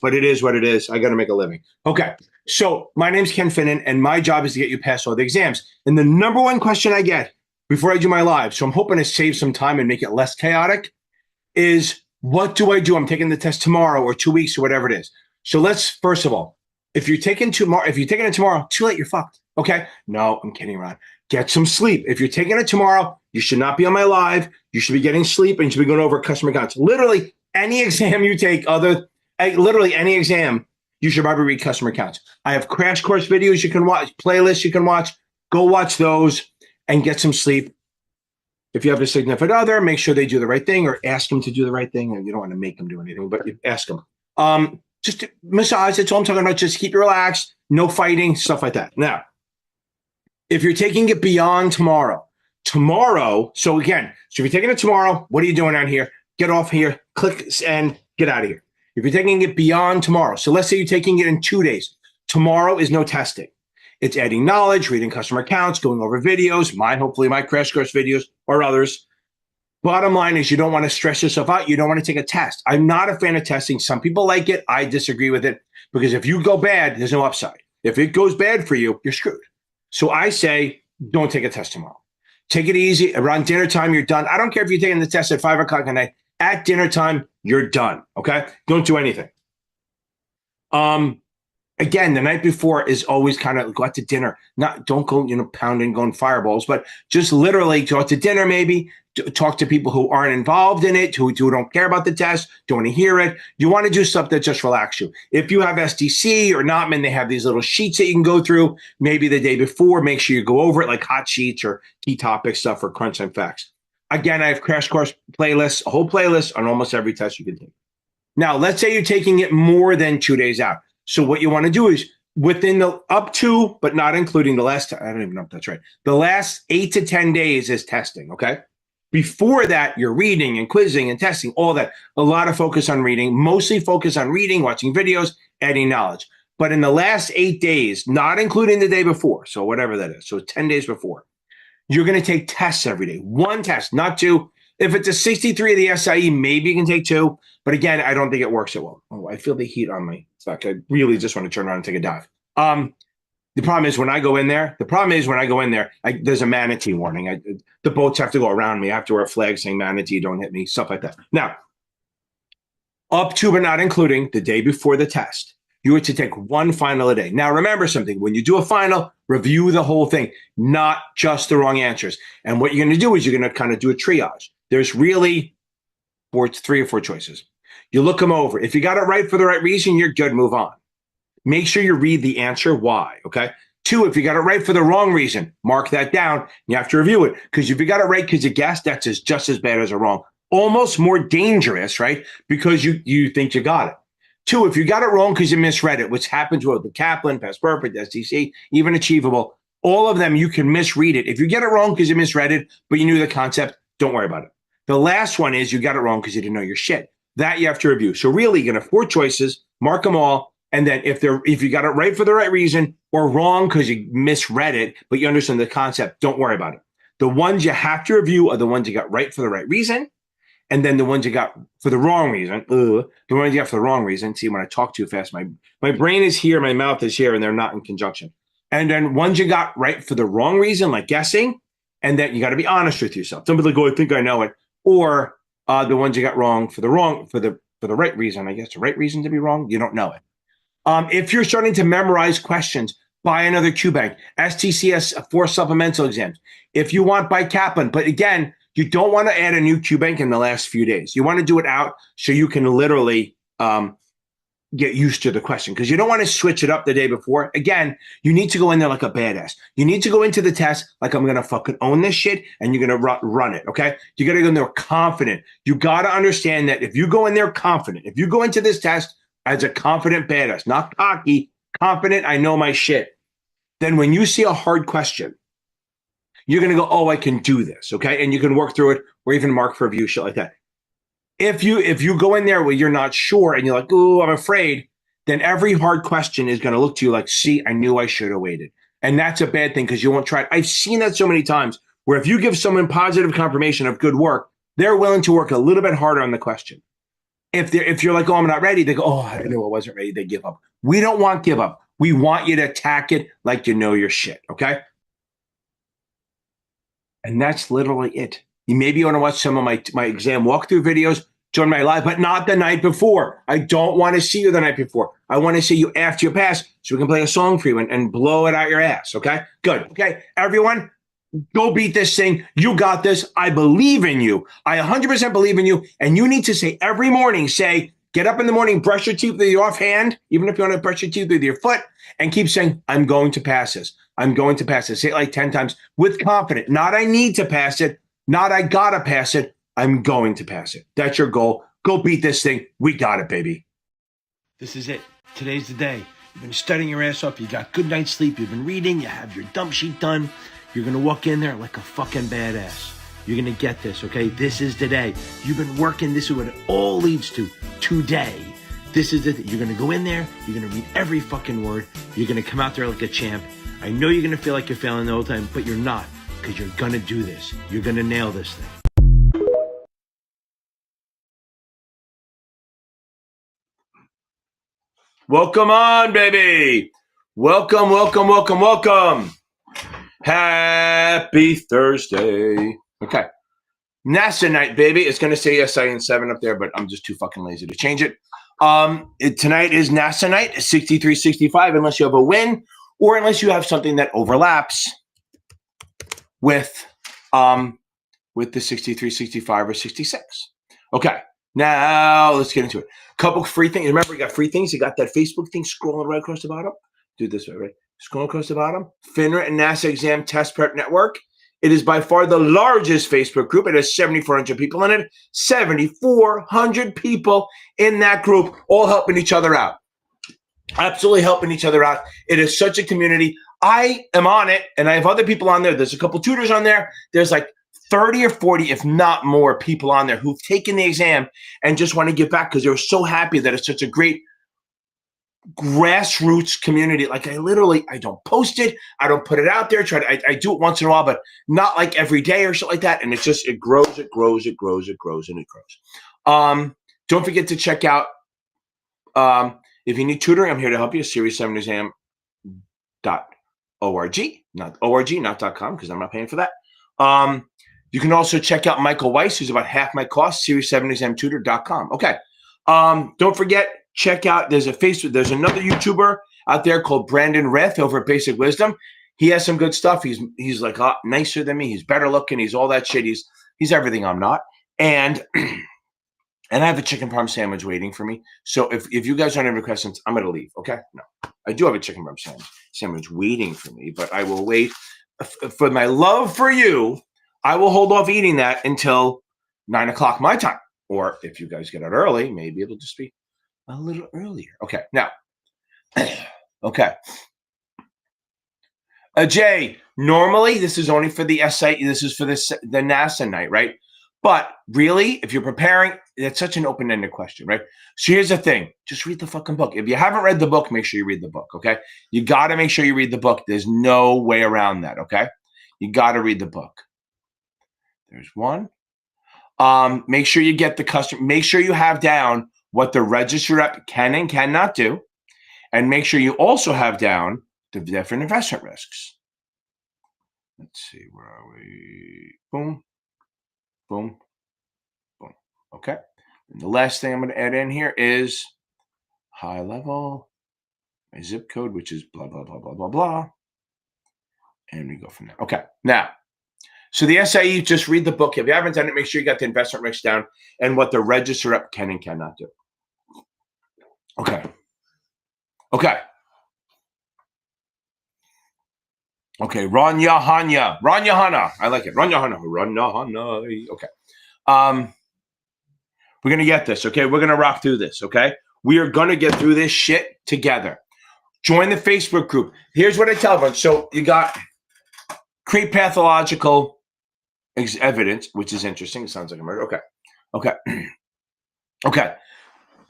but it is what it is. I got to make a living. Okay. So my name's Ken Finnan, and my job is to get you past all the exams. And the number one question I get before I do my live, so I'm hoping to save some time and make it less chaotic, is what do I do? I'm taking the test tomorrow or 2 weeks or whatever it is. So let's, first of all, if you're taking it tomorrow, too late, you're fucked. Okay? No, I'm kidding around. Get some sleep. If you're taking it tomorrow, you should not be on my live. You should be getting sleep and you should be going over customer accounts. Literally any exam you take, literally any exam, you should probably read customer accounts. I have crash course videos you can watch, playlists you can watch. Go watch those and get some sleep. If you have a significant other, make sure they do the right thing or ask them to do the right thing. And you don't want to make them do anything, but you ask them. Just massage. That's all I'm talking about. Just keep it relaxed. No fighting, stuff like that. Now, if you're taking it beyond tomorrow, so if you're taking it tomorrow, what are you doing out here? Get off here, click and get out of here. If you're taking it beyond tomorrow, so let's say you're taking it in 2 days. Tomorrow is no testing. It's adding knowledge, reading customer accounts, going over videos, hopefully my crash course videos or others. Bottom line is you don't want to stress yourself out. You don't want to take a test. I'm not a fan of testing. Some people like it. I disagree with it because if you go bad, there's no upside. If it goes bad for you, you're screwed. So I say, don't take a test tomorrow. Take it easy. Around dinner time, you're done. I don't care if you're taking the test at 5 o'clock at night. At dinner time, you're done. Okay? Don't do anything. Again, the night before is always kind of go out to dinner. Don't go, pounding, going fireballs, but just literally go out to dinner, maybe talk to people who aren't involved in it, who don't care about the test, don't want to hear it. You want to do stuff that just relax you. If you have SDC or Notman, they have these little sheets that you can go through. Maybe the day before, make sure you go over it like hot sheets or key topic stuff or crunch time facts. Again, I have crash course playlists, a whole playlist on almost every test you can take. Now, let's say you're taking it more than 2 days out. So what you want to do is within the up to, but not including the last, I don't even know if that's right. The last 8 to 10 days is testing, okay? Before that, you're reading and quizzing and testing, all that. A lot of focus on reading, mostly focus on reading, watching videos, adding knowledge. But in the last 8 days, not including the day before, so whatever that is, so 10 days before, you're going to take tests every day. One test, not two. If it's a 63 of the SIE, maybe you can take two. But again, I don't think it works that well. Oh, I feel the heat on my back. I really just want to turn around and take a dive. The problem is when I go in there, there's a manatee warning. The boats have to go around me. I have to wear a flag saying manatee, don't hit me, stuff like that. Now, up to but not including the day before the test, you are to take one final a day. Now, remember something. When you do a final, review the whole thing, not just the wrong answers. And what you're going to do is you're going to kind of do a triage. There's really 3 or 4 choices. You look them over. If you got it right for the right reason, you're good. Move on. Make sure you read the answer why, okay? 2, if you got it right for the wrong reason, mark that down. You have to review it because if you got it right because you guessed, that's just as bad as a wrong. Almost more dangerous, right? Because you think you got it. 2, if you got it wrong because you misread it, which happens with the Kaplan, Past Perfect, STC, even Achievable, all of them, you can misread it. If you get it wrong because you misread it, but you knew the concept, don't worry about it. The last one is you got it wrong because you didn't know your shit. That you have to review. So really, you're going to have 4 choices, mark them all, and then if you got it right for the right reason or wrong because you misread it, but you understand the concept, don't worry about it. The ones you have to review are the ones you got right for the right reason, and then the ones you got for the wrong reason. The ones you got for the wrong reason. See, when I talk too fast, my brain is here, my mouth is here, and they're not in conjunction. And then ones you got right for the wrong reason, like guessing, and then you got to be honest with yourself. Don't be like, oh, I think I know it, or the ones you got wrong for the right reason. I guess the right reason to be wrong, you don't know it. If you're starting to memorize questions, buy another QBank. STCS 4 supplemental exams. If you want, buy Kaplan. But again, you don't want to add a new QBank in the last few days. You want to do it out so you can literally get used to the question because you don't want to switch it up the day before. Again, you need to go in there like a badass. You need to go into the test like I'm going to fucking own this shit and you're going to run it, okay? You got to go in there confident. You got to understand that if you go in there confident, if you go into this test as a confident badass, not cocky, confident, I know my shit, then when you see a hard question, you're going to go, oh, I can do this, okay? And you can work through it or even mark for review, shit like that. If you go in there where you're not sure and you're like, oh, I'm afraid, then every hard question is going to look to you like, see, I knew I should have waited. And that's a bad thing because you won't try it. I've seen that so many times where if you give someone positive confirmation of good work, they're willing to work a little bit harder on the question. If you're like, oh, I'm not ready, they go, oh, I knew I wasn't ready. They give up. We don't want give up. We want you to attack it like you know your shit. Okay. And that's literally it. You maybe want to watch some of my exam walkthrough videos, join my live, but not the night before. I don't want to see you the night before. I want to see you after you pass so we can play a song for you and blow it out your ass. Okay. Good. Okay. Everyone, go beat this thing. You got this. I believe in you. I 100% believe in you. And you need to say every morning, get up in the morning, brush your teeth with your offhand, even if you want to brush your teeth with your foot, and keep saying, I'm going to pass this. I'm going to pass this. Say it like 10 times with confidence. Not I need to pass it. Not I got to pass it. I'm going to pass it. That's your goal. Go beat this thing. We got it, baby. This is it. Today's the day. You've been studying your ass off. You got good night's sleep. You've been reading. You have your dump sheet done. You're going to walk in there like a fucking badass. You're going to get this, okay? This is the day. You've been working. This is what it all leads to. Today. This is it. You're going to go in there. You're going to read every fucking word. You're going to come out there like a champ. I know you're going to feel like you're failing the whole time, but you're not, because you're going to do this. You're going to nail this thing. Welcome on, baby. Welcome, welcome, welcome, welcome. Happy Thursday. Okay. NASAA night, baby. It's going to say SIN 7 up there, but I'm just too fucking lazy to change it. Tonight is NASAA night, 63-65, unless you have a win or unless you have something that overlaps with the 63, 65, or 66. Okay. Now let's get into it. Couple free things. Remember, you got free things. You got that Facebook thing scrolling right across the bottom. Do it this way, right? Scroll across the bottom. FINRA and NASAA Exam Test Prep Network. It is by far the largest Facebook group. It has 7,400 people in it. 7,400 people in that group, all helping each other out. Absolutely helping each other out. It is such a community. I am on it, and I have other people on there. There's a couple tutors on there. There's like 30 or 40, if not more, people on there who've taken the exam and just want to give back because they're so happy that it's such a great grassroots community. Like I don't post it. I don't put it out there. I do it once in a while, but not like every day or something like that. And it grows, and it grows. Don't forget to check out, if you need tutoring, I'm here to help you. Series7exam.org, not .org, not .com, because I'm not paying for that. You can also check out Michael Weiss, who's about half my cost, series7examtutor.com. Okay. Don't forget, check out, there's another YouTuber out there called Brandon Reth over at Basic Wisdom. He has some good stuff. He's like nicer than me. He's better looking. He's all that shit. He's everything I'm not. And I have a chicken parm sandwich waiting for me. So if you guys don't have any questions, I'm going to leave. Okay. No, I do have a chicken parm sandwich waiting for me, but I will wait for my love for you. I will hold off eating that until 9 o'clock my time. Or if you guys get out early, maybe it'll just be a little earlier. Okay. Now, okay. Jay, normally this is only for the SI. This is for the NASAA night, right? But really, if you're preparing, it's such an open-ended question, right? So here's the thing. Just read the fucking book. If you haven't read the book, make sure you read the book, okay? You got to make sure you read the book. There's no way around that, okay? You got to read the book. There's one. Make sure you get the customer. Make sure you have down what the registered rep can and cannot do. And make sure you also have down the different investment risks. Let's see, where are we? Boom, boom, boom. Okay. And the last thing I'm going to add in here is high level, my zip code, which is blah, blah, blah, blah, blah, blah. And we go from there. Okay. Now, so the SIE, just read the book. If you haven't done it, make sure you got the investment risks down and what the register rep can and cannot do. Okay. Okay. Okay. Ranya Hana. I like it. Ranya Hana. Okay. We're going to get this. Okay. We're going to rock through this. Okay. We are going to get through this shit together. Join the Facebook group. Here's what I tell everyone. So you got create pathological evidence, which is interesting. It sounds like a murder. Okay. Okay.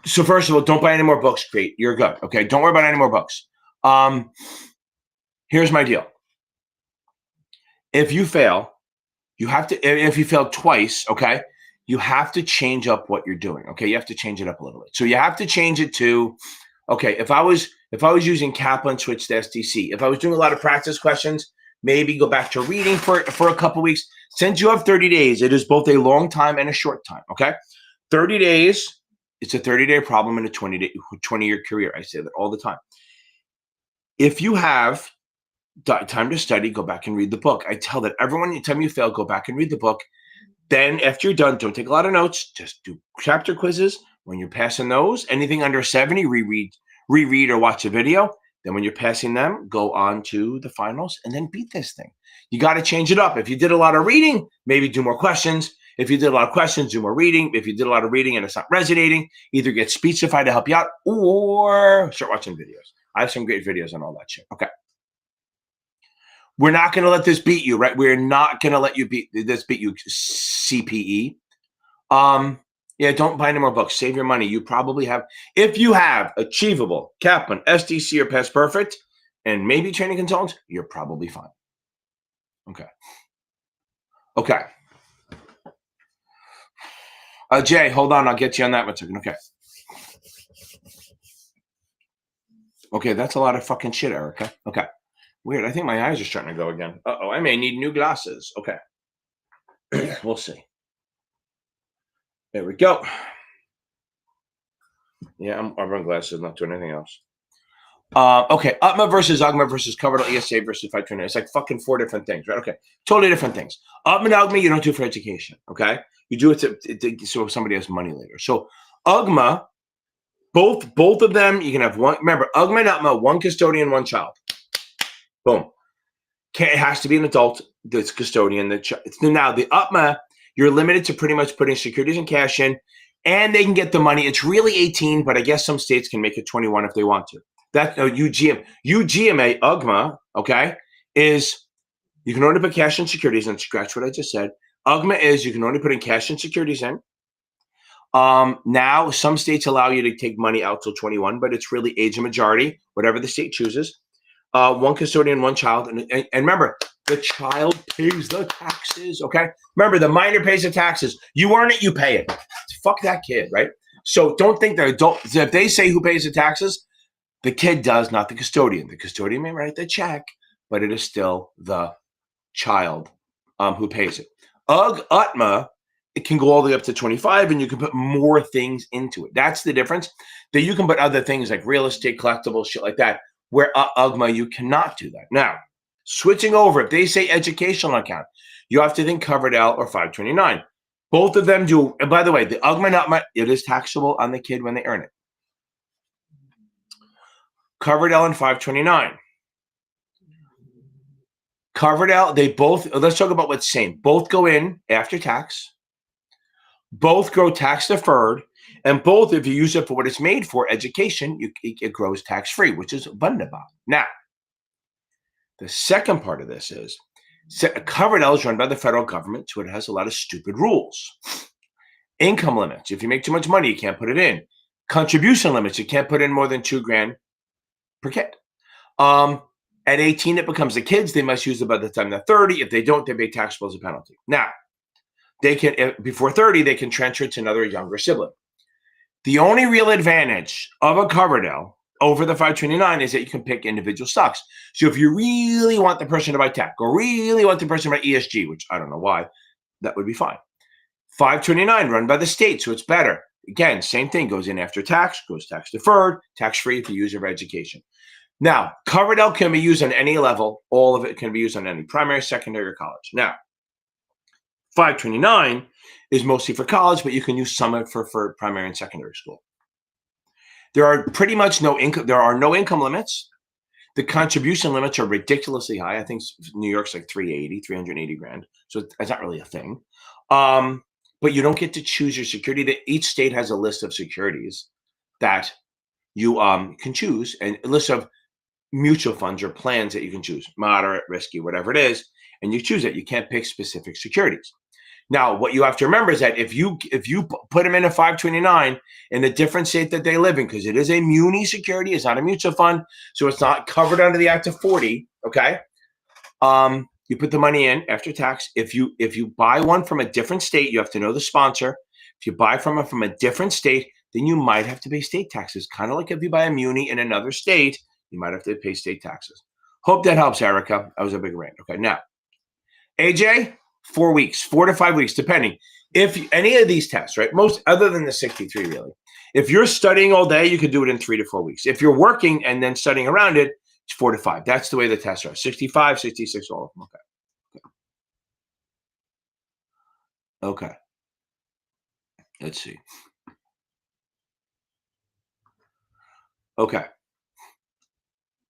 So first of all, don't buy any more books. Great. You're good. Okay. Don't worry about any more books. Here's my deal. If you fail, you have to, if you fail twice, okay, you have to change up what you're doing. Okay, you have to change it up a little bit. So you have to change it to, okay, if I was using Kaplan, switch to SDC. If I was doing a lot of practice questions, maybe go back to reading for a couple weeks. Since you have 30 days, it is both a long time and a short time. Okay, 30 days. It's a 30-day problem in a 20-year career. I say that all the time. If you have time to study, go back and read the book. I tell that everyone, anytime you fail, go back and read the book. Then after you're done, don't take a lot of notes. Just do chapter quizzes. When you're passing those, anything under 70, reread or watch a video. Then when you're passing them, go on to the finals and then beat this thing. You got to change it up. If you did a lot of reading, maybe do more questions. If you did a lot of questions, do more reading. If you did a lot of reading and it's not resonating, either get Speechify to help you out or start watching videos. I have some great videos on all that shit. Okay. We're not going to let this beat you, right? We're not going to let you beat you, CPE. Yeah, don't buy any more books. Save your money. You probably have, if you have Achievable, Kaplan, SDC, or Past Perfect, and maybe Training Consultants, you're probably fine. Okay. Okay. Jay, hold on. I'll get you on that one second. Okay. Okay, that's a lot of fucking shit, Erica. Okay. Weird. I think my eyes are starting to go again. Uh-oh, I may need new glasses. Okay. We'll see. There we go. Yeah, I'm wearing glasses, not doing anything else. Okay, UTMA versus UGMA versus covered ESA versus 529. It's like fucking 4 different things, right? Okay, totally different things. UTMA and UGMA, you don't do for education, okay? You do it so somebody has money later. So UGMA, both of them, you can have one. Remember, UGMA and UTMA, one custodian, one child. Boom. It has to be an adult that's custodian. Now, the UTMA, you're limited to pretty much putting securities and cash in, and they can get the money. It's really 18, but I guess some states can make it 21 if they want to. That's UGMA, UGMA, okay, is you can only put cash and securities in. Scratch what I just said. UGMA is you can only put in cash and securities in. Now, some states allow you to take money out till 21, but it's really age and majority, whatever the state chooses. One custodian, one child. And remember, the child pays the taxes, okay? Remember, the minor pays the taxes. You earn it, you pay it. Fuck that kid, right? So don't think the adult, if they say who pays the taxes, the kid does, not the custodian. The custodian may write the check, but it is still the child who pays it. UTMA, it can go all the way up to 25, and you can put more things into it. That's the difference. That you can put other things like real estate, collectibles, shit like that. Where UGMA, you cannot do that. Now, switching over, if they say educational account, you have to think covered L or 529. Both of them do. And by the way, the UGMA and UTMA, it is taxable on the kid when they earn it. Covered L and 529. Covered L, they both, let's talk about what's same. Both go in after tax. Both grow tax deferred. And both, if you use it for what it's made for, education, it grows tax-free, which is wunderbar. Now, the second part of this is, covered L is run by the federal government, so it has a lot of stupid rules. Income limits. If you make too much money, you can't put it in. Contribution limits. You can't put in more than $2,000 per kid. At 18, it becomes the kids. They must use it by the time they're 30. If they don't, they pay taxable as a penalty. Now, they can, before 30, they can transfer it to another younger sibling. The only real advantage of a covered L over the 529 is that you can pick individual stocks. So if you really want the person to buy tech or really want the person to buy ESG, which I don't know why, that would be fine. 529 run by the state, so it's better. Again, same thing, goes in after tax, goes tax deferred, tax-free if you use it for education. Now, covered L can be used on any level. All of it can be used on any primary, secondary, or college. Now, 529 is mostly for college, but you can use some of it for primary and secondary school. There are pretty much no income. There are no income limits. The contribution limits are ridiculously high. I think New York's like 380 grand. So it's not really a thing. But you don't get to choose your security. Each state has a list of securities that you can choose, and a list of mutual funds or plans that you can choose, moderate, risky, whatever it is, and you choose it. You can't pick specific securities. Now, what you have to remember is that if you put them in a 529 in a different state that they live in, because it is a muni security, it's not a mutual fund, so it's not covered under the Act of 40, okay? You put the money in after tax. If you buy one from a different state, you have to know the sponsor. If you buy from a different state, then you might have to pay state taxes. Kind of like if you buy a muni in another state, you might have to pay state taxes. Hope that helps, Erica. That was a big rant. Okay, now, AJ, 4 weeks, 4 to 5 weeks, depending. If any of these tests, right, most other than the 63, really. If you're studying all day, you could do it in 3 to 4 weeks. If you're working and then studying around it, it's 4 to 5. That's the way the tests are. 65, 66, all of them. Okay. Okay. Let's see. Okay.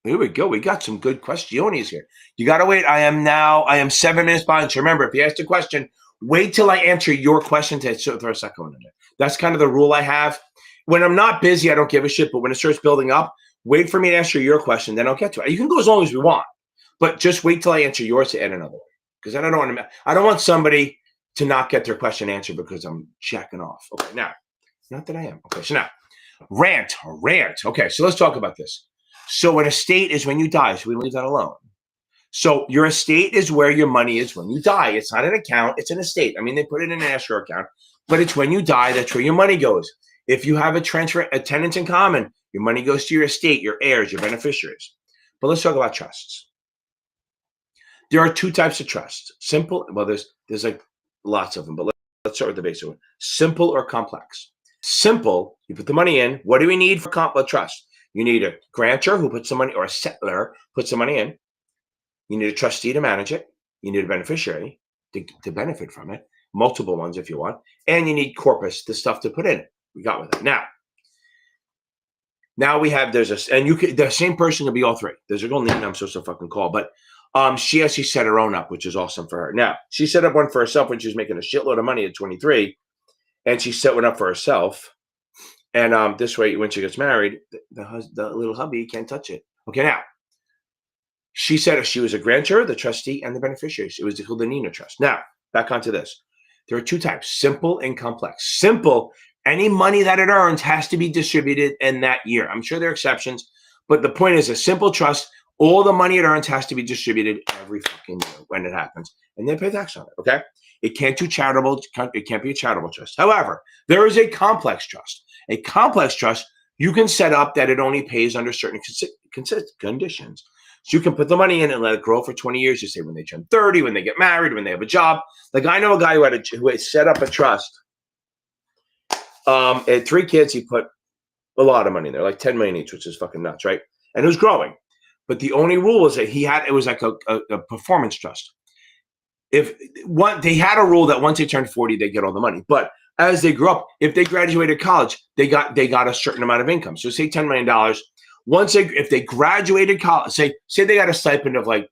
Here we go. We got some good questions here. You got to wait. I am 7 minutes behind. So remember, if you ask a question, wait till I answer your question to throw a second one in there. That's kind of the rule I have. When I'm not busy, I don't give a shit. But when it starts building up, wait for me to answer your question. Then I'll get to it. You can go as long as we want, but just wait till I answer yours to add another one. Because I don't want somebody to not get their question answered because I'm checking off. Okay, now, not that I am. Okay, so now, rant. Okay, so let's talk about this. So an estate is when you die, so we leave that alone. So your estate is where your money is when you die. It's not an account, it's an estate. I mean, they put it in an escrow account, but it's when you die, that's where your money goes. If you have a tenants in common, your money goes to your estate, your heirs, your beneficiaries. But let's talk about trusts. There are 2 types of trusts. Simple, well, there's like lots of them, but let's start with the basic one. Simple or complex. Simple, you put the money in. What do we need for a trust? You need a grantor who puts the money, or a settlor puts the money in. You need a trustee to manage it. You need a beneficiary to benefit from it. Multiple ones if you want. And you need corpus, the stuff to put in it. We got with it. Now we have, the same person can be all 3. There's a girl named I'm supposed to fucking call, but she actually set her own up, which is awesome for her. Now, she set up one for herself when she was making a shitload of money at 23, and she set one up for herself. And this way, when she gets married, the little hubby can't touch it. Okay, now, she said she was a grantor, the trustee, and the beneficiary. It was called the Nina Trust. Now, back onto this. There are 2 types, simple and complex. Simple, any money that it earns has to be distributed in that year. I'm sure there are exceptions, but the point is a simple trust, all the money it earns has to be distributed every fucking year when it happens. And they pay tax on it, okay? It can't be a charitable trust. However, there is a complex trust. A complex trust, you can set up that it only pays under certain conditions. So you can put the money in and let it grow for 20 years. You say when they turn 30, when they get married, when they have a job. Like I know a guy who had set up a trust. Had 3 kids. He put a lot of money in there, like 10 million each, which is fucking nuts, right? And it was growing. But the only rule was that it was like a performance trust. They had a rule that once they turned 40, they get all the money. But as they grew up, if they graduated college, they got a certain amount of income. So say $10 million. If they graduated college, say they got a stipend of like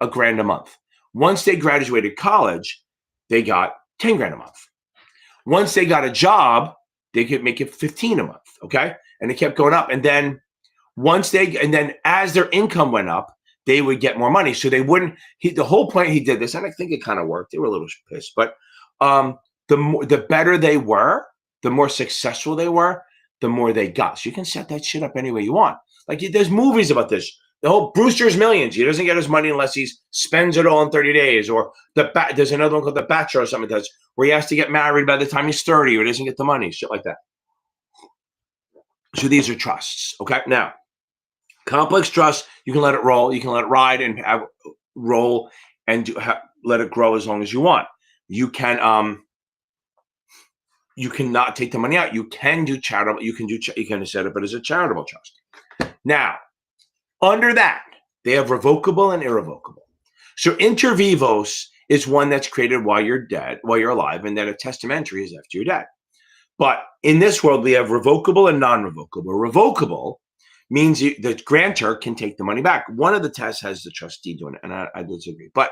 $1,000 a month. Once they graduated college, they got 10 grand a month. Once they got a job, they could make it 15 a month. Okay. And it kept going up. And then as their income went up, they would get more money. So they wouldn't, the whole point he did this, and I think it kind of worked. They were a little pissed, but the better they were, the more successful they were, the more they got. So you can set that shit up any way you want. Like there's movies about this. The whole Brewster's Millions. He doesn't get his money unless he spends it all in 30 days. Or there's another one called The Bachelor or something that's where he has to get married by the time he's 30 or he doesn't get the money. Shit like that. So these are trusts. Okay. Now, complex trust, you can let it roll. You can let it ride and roll and let it grow as long as you want. You cannot take the money out. You can do charitable. You can set up it as a charitable trust. Now, under that, they have revocable and irrevocable. So inter vivos is one that's created while you're dead, while you're alive, and then a testamentary is after you're dead. But in this world, we have revocable and non-revocable. Revocable means the grantor can take the money back. One of the tests has the trustee doing it, and I disagree. But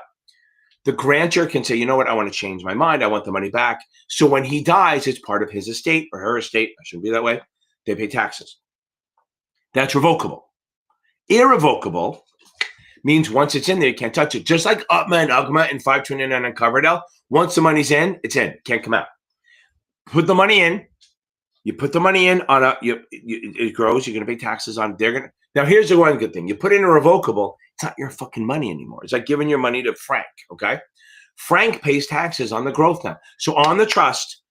the grantor can say, you know what, I want to change my mind. I want the money back. So when he dies, it's part of his estate or her estate. I shouldn't be that way. They pay taxes. That's revocable. Irrevocable means once it's in there, you can't touch it. Just like UTMA and UGMA and 529 and Coverdell, once the money's in, it's in. It can't come out. Put the money in. You put the money in on it grows. You're going to pay taxes on. Now. Here's the one good thing: you put in a revocable. It's not your fucking money anymore. It's like giving your money to Frank. Okay, Frank pays taxes on the growth now. So on the trust,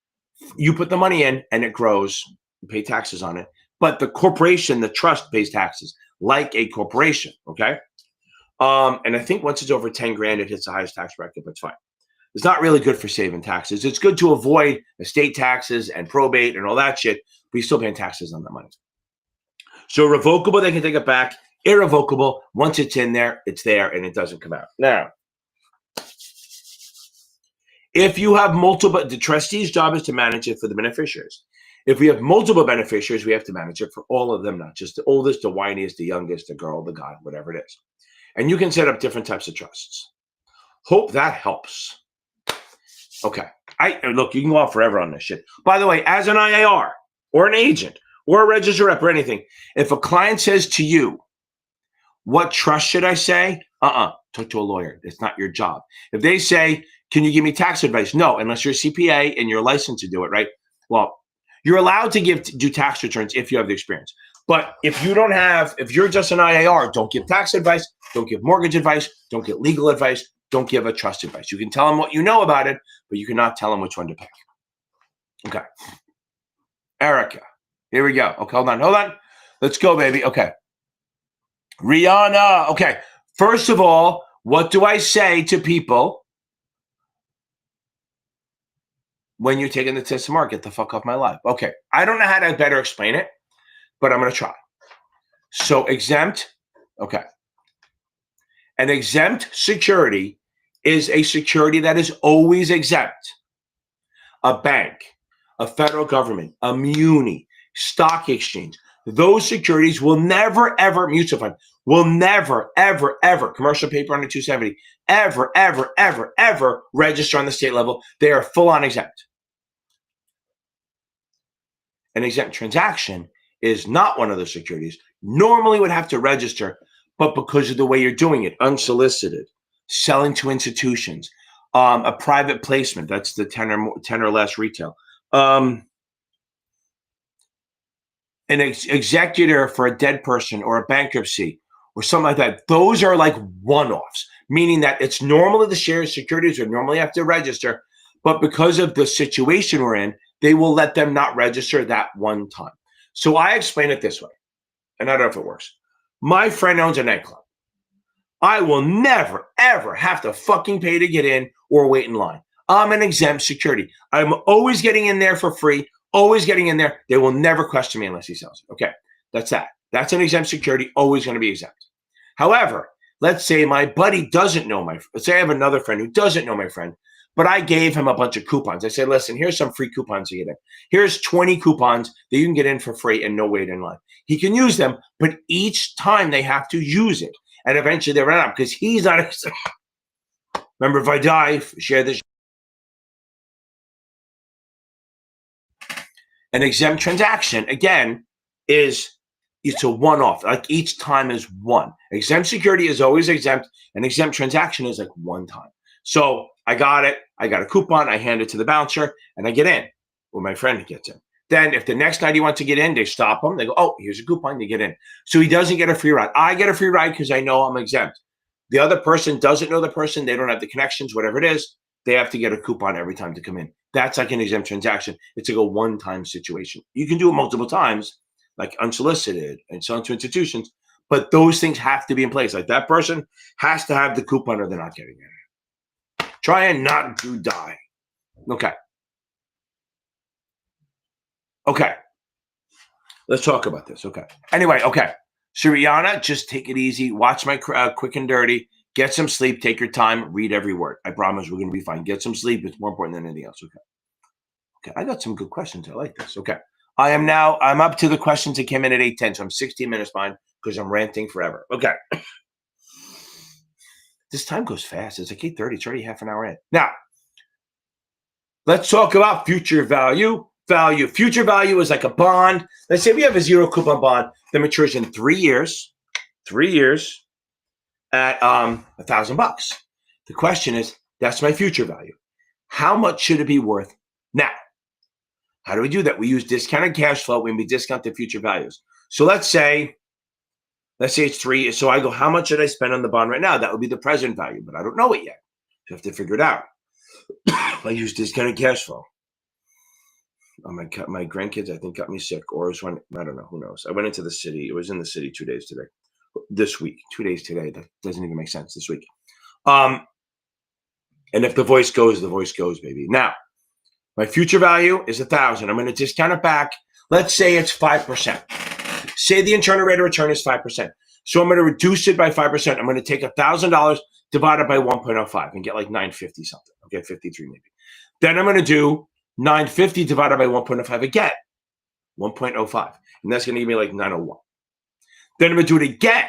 you put the money in and it grows. You pay taxes on it, but the corporation, the trust, pays taxes like a corporation. Okay, and I think once it's over 10 grand, it hits the highest tax bracket. But it's fine. It's not really good for saving taxes. It's good to avoid estate taxes and probate and all that shit, but you're still paying taxes on that money. So revocable, they can take it back. Irrevocable, once it's in there, it's there and it doesn't come out. Now, if you have multiple, the trustee's job is to manage it for the beneficiaries. If we have multiple beneficiaries, we have to manage it for all of them, not just the oldest, the whiniest, the youngest, the girl, the guy, whatever it is. And you can set up different types of trusts. Hope that helps. Okay. Look, you can go on forever on this shit. By the way, as an IAR or an agent or a registered rep or anything, if a client says to you, what trust should I say? Talk to a lawyer. It's not your job. If they say, can you give me tax advice? No, unless you're a CPA and you're licensed to do it, right? Well, you're allowed to do tax returns if you have the experience. But if you're just an IAR, don't give tax advice, don't give mortgage advice, don't give legal advice, don't give a trust advice. You can tell them what you know about it, but you cannot tell them which one to pick. Okay. Erica. Here we go. Okay, hold on. Let's go, baby. Okay. Rihanna. Okay. First of all, what do I say to people when you're taking the test tomorrow? Get the fuck off my life. Okay. I don't know how to better explain it, but I'm going to try. So exempt. Okay. An exempt security is a security that is always exempt. A bank, a federal government, a muni, stock exchange. Those securities will never, ever, mutual fund, will never, ever, ever, commercial paper under 270, ever, ever, ever, ever register on the state level. They are full on exempt. An exempt transaction is not one of those securities. Normally would have to register, but because of the way you're doing it, unsolicited, selling to institutions, a private placement, that's the 10 or less retail, an executor for a dead person or a bankruptcy or something like that. Those are like one-offs, meaning that it's normally the shares, securities would normally have to register, but because of the situation we're in, they will let them not register that one time. So I explain it this way, and I don't know if it works. My friend owns a nightclub. I will never, ever have to fucking pay to get in or wait in line. I'm an exempt security. I'm always getting in there for free, always getting in there. They will never question me unless he sells it. Okay, that's that. That's an exempt security, always going to be exempt. However, let's say my buddy doesn't know let's say I have another friend who doesn't know my friend, but I gave him a bunch of coupons. I said, listen, here's some free coupons to get in. Here's 20 coupons that you can get in for free and no wait in line. He can use them, but each time they have to use it. And eventually they run out because he's not. Remember, if I die, share this. An exempt transaction, again, it's a one-off. Like each time is one. Exempt security is always exempt. An exempt transaction is like one time. So I got it. I got a coupon. I hand it to the bouncer and I get in. Well, my friend gets in. Then if the next night he wants to get in, they stop him. They go, oh, here's a coupon. You get in. So he doesn't get a free ride. I get a free ride because I know I'm exempt. The other person doesn't know the person. They don't have the connections, whatever it is. They have to get a coupon every time to come in. That's like an exempt transaction. It's like a one-time situation. You can do it multiple times, like unsolicited and selling to institutions, but those things have to be in place. Like that person has to have the coupon or they're not getting it. Try and not to die. Okay. Okay. Let's talk about this. Okay. Anyway, okay. Rihanna, just take it easy. Watch my Quick and Dirty. Get some sleep. Take your time. Read every word. I promise we're going to be fine. Get some sleep. It's more important than anything else. Okay. Okay. I got some good questions. I like this. Okay. I'm up to the questions that came in at 8:10. So I'm 16 minutes behind because I'm ranting forever. Okay. This time goes fast. It's like 8:30. It's already half an hour in. Now, let's talk about future value. Future value is like a bond. Let's say we have a zero coupon bond that matures in 3 years. 3 years at $1,000. The question is, that's my future value. How much should it be worth now? How do we do that? We use discounted cash flow when we discount the future values. So let's say it's 3. So I go, how much should I spend on the bond right now? That would be the present value, but I don't know it yet. So I have to figure it out. I use discounted cash flow. My grandkids, I think, got me sick, or it was when, I don't know, who knows. I went into the city. It was in the city 2 days today. This week, 2 days today. That doesn't even make sense this week. And if the voice goes, baby. Now, my future value is 1,000. I'm going to discount it back. Let's say it's 5%. Say the internal rate of return is 5%. So I'm going to reduce it by 5%. I'm going to take $1,000 divided by 1.05 and get like 950 something. Okay, 53 maybe. Then I'm going to do 950 divided by 1.05 again, 1.05. And that's going to give me like 901. Then I'm going to do it again,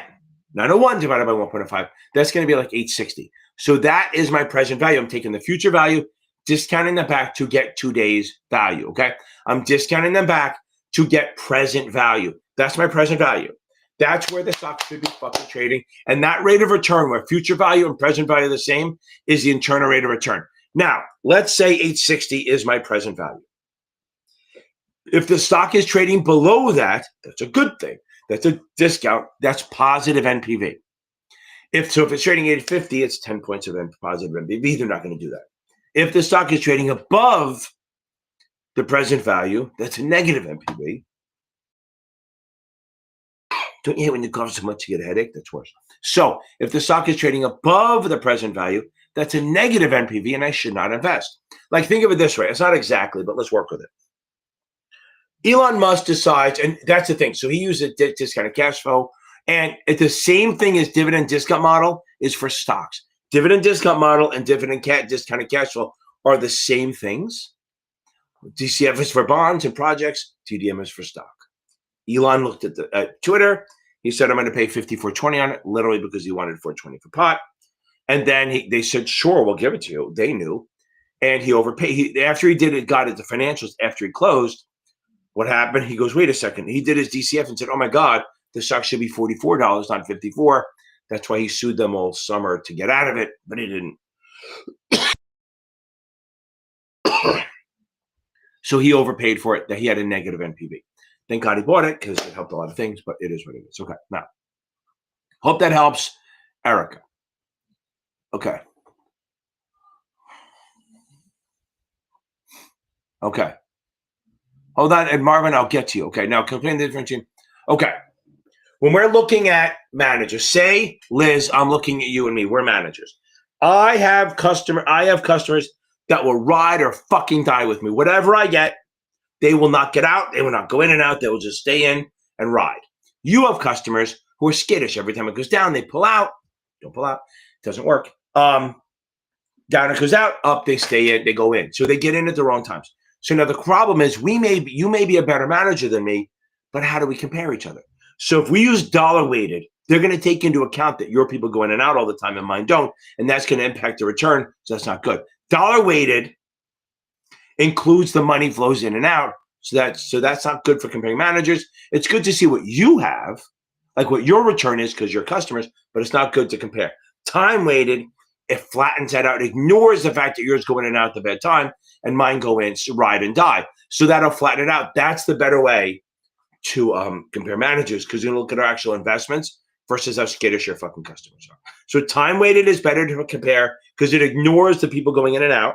901 divided by 1.05. That's going to be like 860. So that is my present value. I'm taking the future value, discounting them back to get today's value, okay? I'm discounting them back to get present value. That's my present value. That's where the stock should be fucking trading. And that rate of return, where future value and present value are the same, is the internal rate of return. Now, let's say 860 is my present value. If the stock is trading below that, that's a good thing. That's a discount. That's positive NPV. If it's trading 850, it's 10 points of positive NPV. They're not going to do that. If the stock is trading above the present value, that's a negative NPV. Don't you hate when you cough so much you get a headache? That's worse. So if the stock is trading above the present value, that's a negative NPV, and I should not invest. Like, think of it this way. It's not exactly, but let's work with it. Elon Musk decides, and that's the thing. So he uses discounted cash flow, and it's the same thing as dividend discount model is for stocks. Dividend discount model and discounted cash flow are the same things. DCF is for bonds and projects. TDM is for stock. Elon looked at Twitter. He said, I'm going to pay $54.20 on it, literally because he wanted $4.20 for pot. And then they said, sure, we'll give it to you. They knew. And he overpaid. After he did it, got it, the financials, after he closed, what happened? He goes, wait a second. He did his DCF and said, oh my God, the stock should be $44, not $54. That's why he sued them all summer to get out of it, but he didn't. So he overpaid for it, that he had a negative NPV. Thank God he bought it because it helped a lot of things, but it is what it is. Okay, now, hope that helps, Erica. Okay. Okay. Hold on, and Marvin, I'll get to you. Okay, now comparing the difference. Okay. When we're looking at managers, say, Liz, I'm looking at you and me. We're managers. I have customers that will ride or fucking die with me. Whatever I get, they will not get out. They will not go in and out. They will just stay in and ride. You have customers who are skittish. Every time it goes down, they pull out. Don't pull out. It doesn't work. Down it goes out. Up, they stay in. They go in. So they get in at the wrong times. So now the problem is you may be a better manager than me, but how do we compare each other? So if we use dollar weighted, they're going to take into account that your people go in and out all the time and mine don't, and that's going to impact the return. So that's not good. Dollar weighted includes the money flows in and out. So that's not good for comparing managers. It's good to see what you have, like what your return is because you're customers, but it's not good to compare. Time weighted, it flattens that out. It ignores the fact that yours go in and out at the bad time and mine go in, ride and die. So that'll flatten it out. That's the better way to compare managers, because you're going to look at our actual investments versus how skittish your fucking customers are. So time weighted is better to compare because it ignores the people going in and out.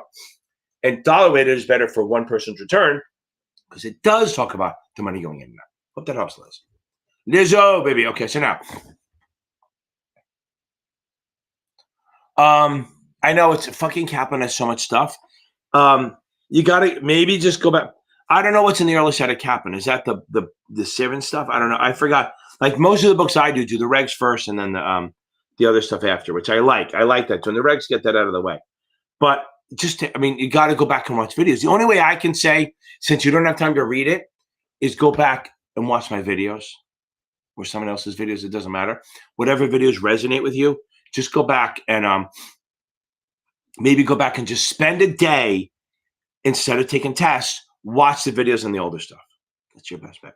And dollar weighted is better for one person's return because it does talk about the money going in and out. Hope that helps, Liz. Lizzo, baby. Okay, so now. I know it's fucking Kaplan has so much stuff. You got to maybe just go back. I don't know what's in the early side of Kaplan. Is that the Sivan stuff? I don't know. I forgot. Like most of the books I do the regs first and then the other stuff after, which I like. I like that. When the regs get that out of the way. But you got to go back and watch videos. The only way I can say, since you don't have time to read it, is go back and watch my videos or someone else's videos. It doesn't matter. Whatever videos resonate with you, just go back and maybe go back and just spend a day instead of taking tests. Watch the videos on the older stuff. That's your best bet.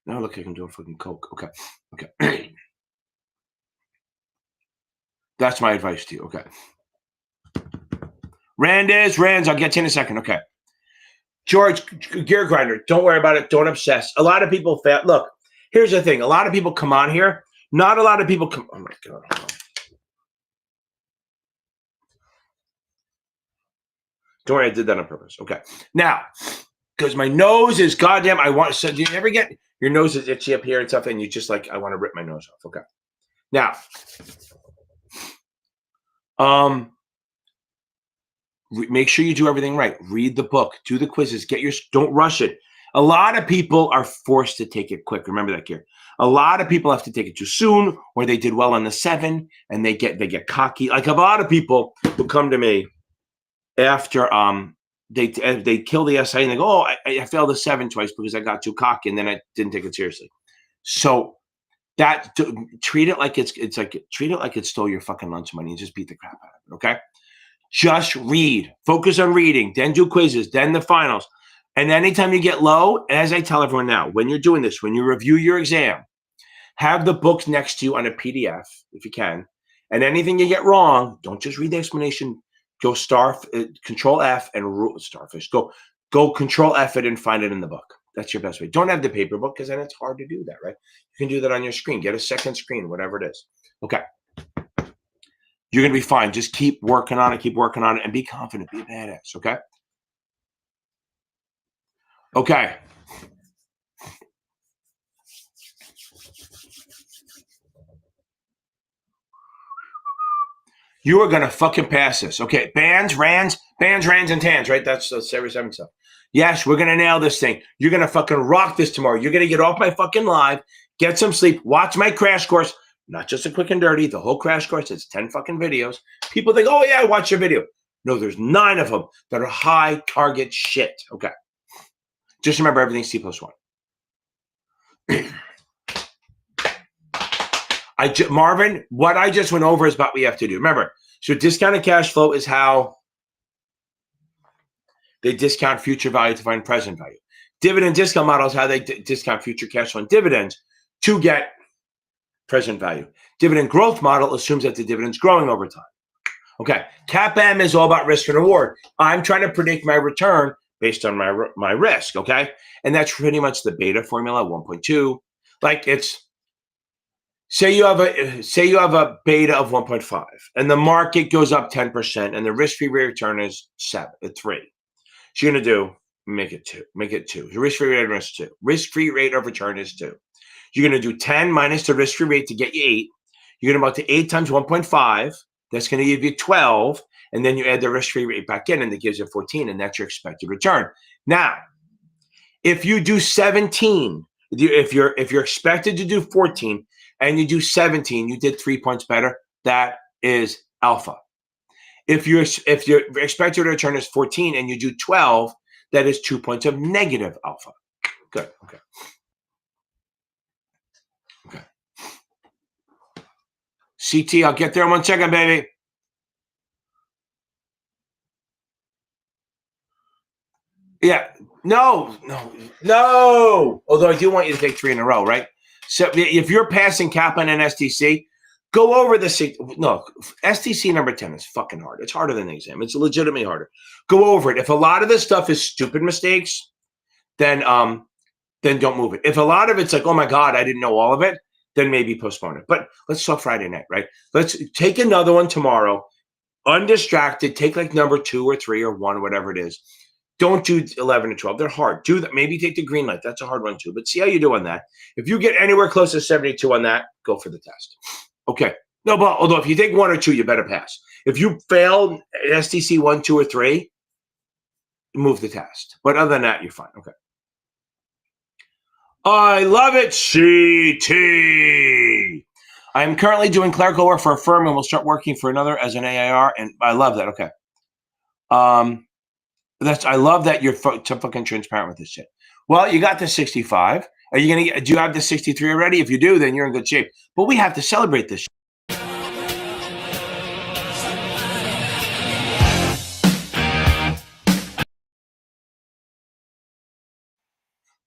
Now look, I can do a fucking Coke. Okay. That's my advice to you. Okay. Rands, I'll get to you in a second. Okay. George, gear grinder, don't worry about it. Don't obsess. A lot of people fail. Look, here's the thing. A lot of people come on here. Not a lot of people come. Oh my God. Don't worry, I did that on purpose. Okay. Now, because my nose is goddamn, I want, so do you ever get your nose is itchy up here and stuff, and you just like, I want to rip my nose off. Okay. Now, make sure you do everything right. Read the book, do the quizzes, don't rush it. A lot of people are forced to take it quick. Remember that, Kier. A lot of people have to take it too soon, or they did well on the 7 and they get cocky. Like a lot of people who come to me after they kill the essay and they go, oh, I failed the 7 twice because I got too cocky and then I didn't take it seriously. So treat it like treat it like it stole your fucking lunch money and just beat the crap out of it. Okay. Just read, focus on reading, then do quizzes, then the finals. And anytime you get low, as I tell everyone now, when you're doing this, when you review your exam, have the books next to you on a PDF if you can. And anything you get wrong, don't just read the explanation. Go Control F and starfish. Go Control F it and find it in the book. That's your best way. Don't have the paper book because then it's hard to do that, right? You can do that on your screen. Get a second screen, whatever it is. Okay. You're going to be fine. Just keep working on it, and be confident. Be a badass, okay? Okay. You are going to fucking pass this, okay? Bands, rands, and tans, right? That's every 7 stuff. Yes, we're going to nail this thing. You're going to fucking rock this tomorrow. You're going to get off my fucking live, get some sleep, watch my crash course. Not just a quick and dirty, the whole crash course. It's 10 fucking videos. People think, oh, yeah, watch your video. No, there's 9 of them that are high target shit. Okay. Just remember everything's T+1. Marvin, what I just went over is what we have to do. Remember, so discounted cash flow is how they discount future value to find present value. Dividend discount model is how they discount future cash flow and dividends to get present value. Dividend growth model assumes that the dividend's growing over time. Okay, CAPM is all about risk and reward. I'm trying to predict my return based on my risk, okay? And that's pretty much the beta formula, 1.2. Like say you have a beta of 1.5 and the market goes up 10% and the risk-free rate of return is 3. So you're going to do, make it 2. The risk-free rate of return is 2. Risk-free rate of return is 2. You're going to do 10 minus the risk-free rate to get you 8. You're going to multiply 8 times 1.5. That's going to give you 12. And then you add the risk-free rate back in and it gives you 14. And that's your expected return. Now, if you do 17, if you're expected to do 14 and you do 17, you did 3 points better. That is alpha. If your expected return is 14 and you do 12, that is 2 points of negative alpha. Good. Okay. CT, I'll get there in 1 second, baby. Yeah. No. Although I do want you to take 3 in a row, right? So if you're passing Kaplan and STC, go over the STC number 10 is fucking hard. It's harder than the exam. It's legitimately harder. Go over it. If a lot of this stuff is stupid mistakes, then don't move it. If a lot of it's like, oh my God, I didn't know all of it, then maybe postpone it. But let's talk Friday night, right? Let's take another one tomorrow, undistracted, take like number 2 or 3 or 1, whatever it is. Don't do 11 and 12. They're hard. Do that. Maybe take the green light. That's a hard one too. But see how you do on that. If you get anywhere close to 72 on that, go for the test. Okay. No, but although if you take 1 or 2, you better pass. If you fail STC 1, 2, or 3, move the test. But other than that, you're fine. Okay. I love it, CT. I'm currently doing clerical work for a firm and will start working for another as an AIR. And I love that. Okay. I love that you're fucking transparent with this shit. Well, you got the 65. Do you have the 63 already? If you do, then you're in good shape. But we have to celebrate this shit.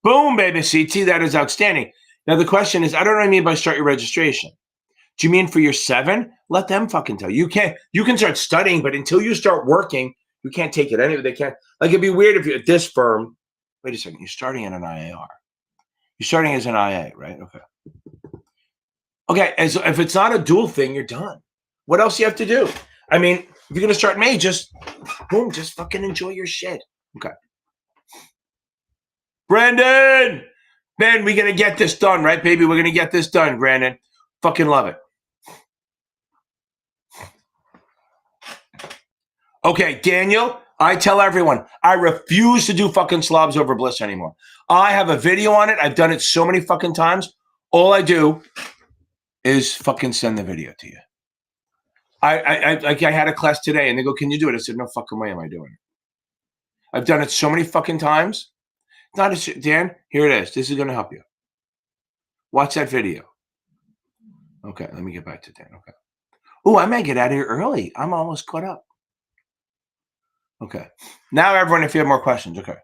Boom, baby, CT. That is outstanding. Now, the question is, I don't know what I mean by start your registration. Do you mean for your 7? Let them fucking tell you. You can start studying, but until you start working, You can't take it anyway. They can't. Like, it'd be weird if you're at this firm. Wait a second. You're starting in an IAR. You're starting as an IA, right? Okay. Okay. And so if it's not a dual thing, you're done. What else do you have to do? I mean, if you're going to start May, just boom, just fucking enjoy your shit. Okay. Brandon, man, we're going to get this done, right, baby? We're going to get this done, Brandon. Fucking love it. Okay, Daniel, I tell everyone, I refuse to do fucking slobs over bliss anymore. I have a video on it. I've done it so many fucking times. All I do is fucking send the video to you. I had a class today, and they go, "Can you do it?" I said, "No fucking way am I doing it." I've done it so many fucking times. Not a, Dan, here it is. This is going to help you. Watch that video. Okay, let me get back to Dan. Okay. Oh, I might get out of here early. I'm almost caught up. Okay. Now, everyone, if you have more questions, okay.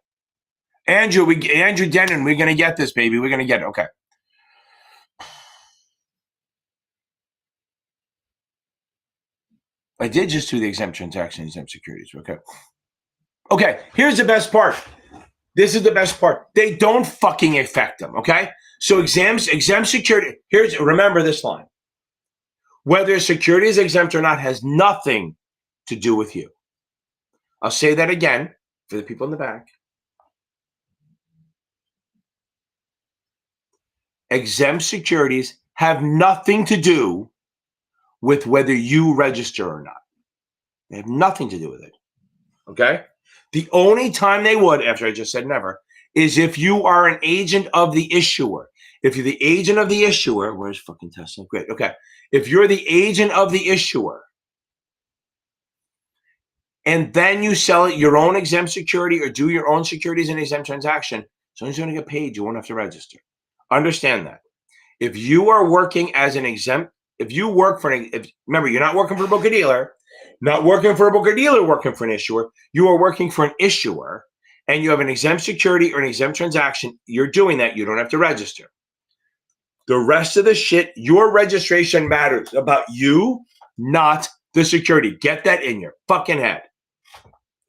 Andrew Denon, we're going to get this, baby. We're going to get it. Okay. I did just do the exempt transaction, exempt securities. Okay. Okay. Here's the best part. This is the best part. They don't fucking affect them. Okay. So exempt security. Remember this line. Whether a security is exempt or not has nothing to do with you. I'll say that again for the people in the back. Exempt securities have nothing to do with whether you register or not. They have nothing to do with it. Okay? The only time they would, after I just said never, is if you are an agent of the issuer. If you're the agent of the issuer, where's fucking Tesla? Great. Okay. If you're the agent of the issuer, and then you sell it your own exempt security or do your own securities in an exempt transaction, as long as you're going to get paid, you won't have to register. Understand that. If you are working as an exempt, if you work for remember, you're not working for a broker-dealer, not working for a broker-dealer, working for an issuer. You are working for an issuer, and you have an exempt security or an exempt transaction. You're doing that. You don't have to register. The rest of the shit, your registration matters about you, not the security. Get that in your fucking head.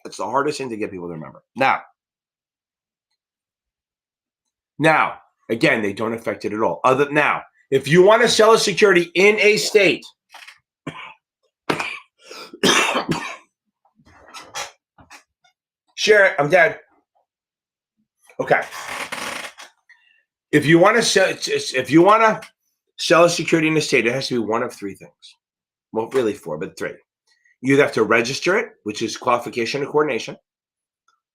That's the hardest thing to get people to remember. Now, again, they don't affect it at all. Now, if you want to sell a security in a state, share it. I'm dead. Okay. If you want to sell a security in a state, it has to be one of three things. Well, really four, but three. You have to register it, which is qualification and coordination,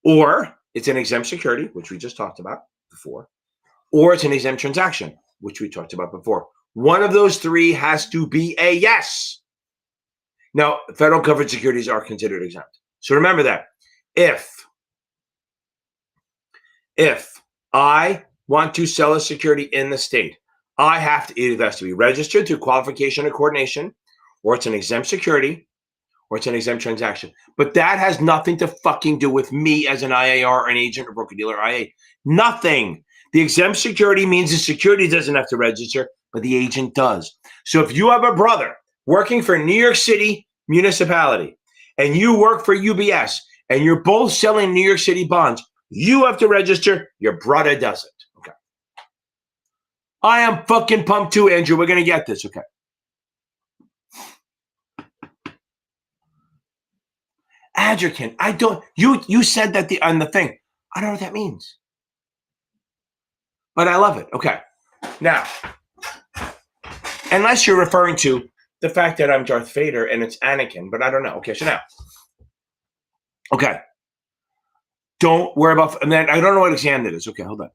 or it's an exempt security, which we just talked about before, or it's an exempt transaction, which we talked about before. One of those three has to be a yes. Now, federal covered securities are considered exempt. So remember that. If I want to sell a security in the state, I have to, it has to be registered through qualification and coordination, or it's an exempt security, or it's an exempt transaction. But that has nothing to fucking do with me as an IAR or an agent or broker-dealer IA. Nothing. The exempt security means the security doesn't have to register, but the agent does. So if you have a brother working for New York City municipality and you work for UBS and you're both selling New York City bonds, you have to register. Your brother doesn't. Okay. I am fucking pumped too, Andrew. We're going to get this. Okay. Adjurant. I don't. You said that on the thing. I don't know what that means, but I love it. Okay. Now, unless you're referring to the fact that I'm Darth Vader and it's Anakin, but I don't know. Okay. So now, okay. Don't worry about. And then I don't know what exam it is. Okay. Hold on.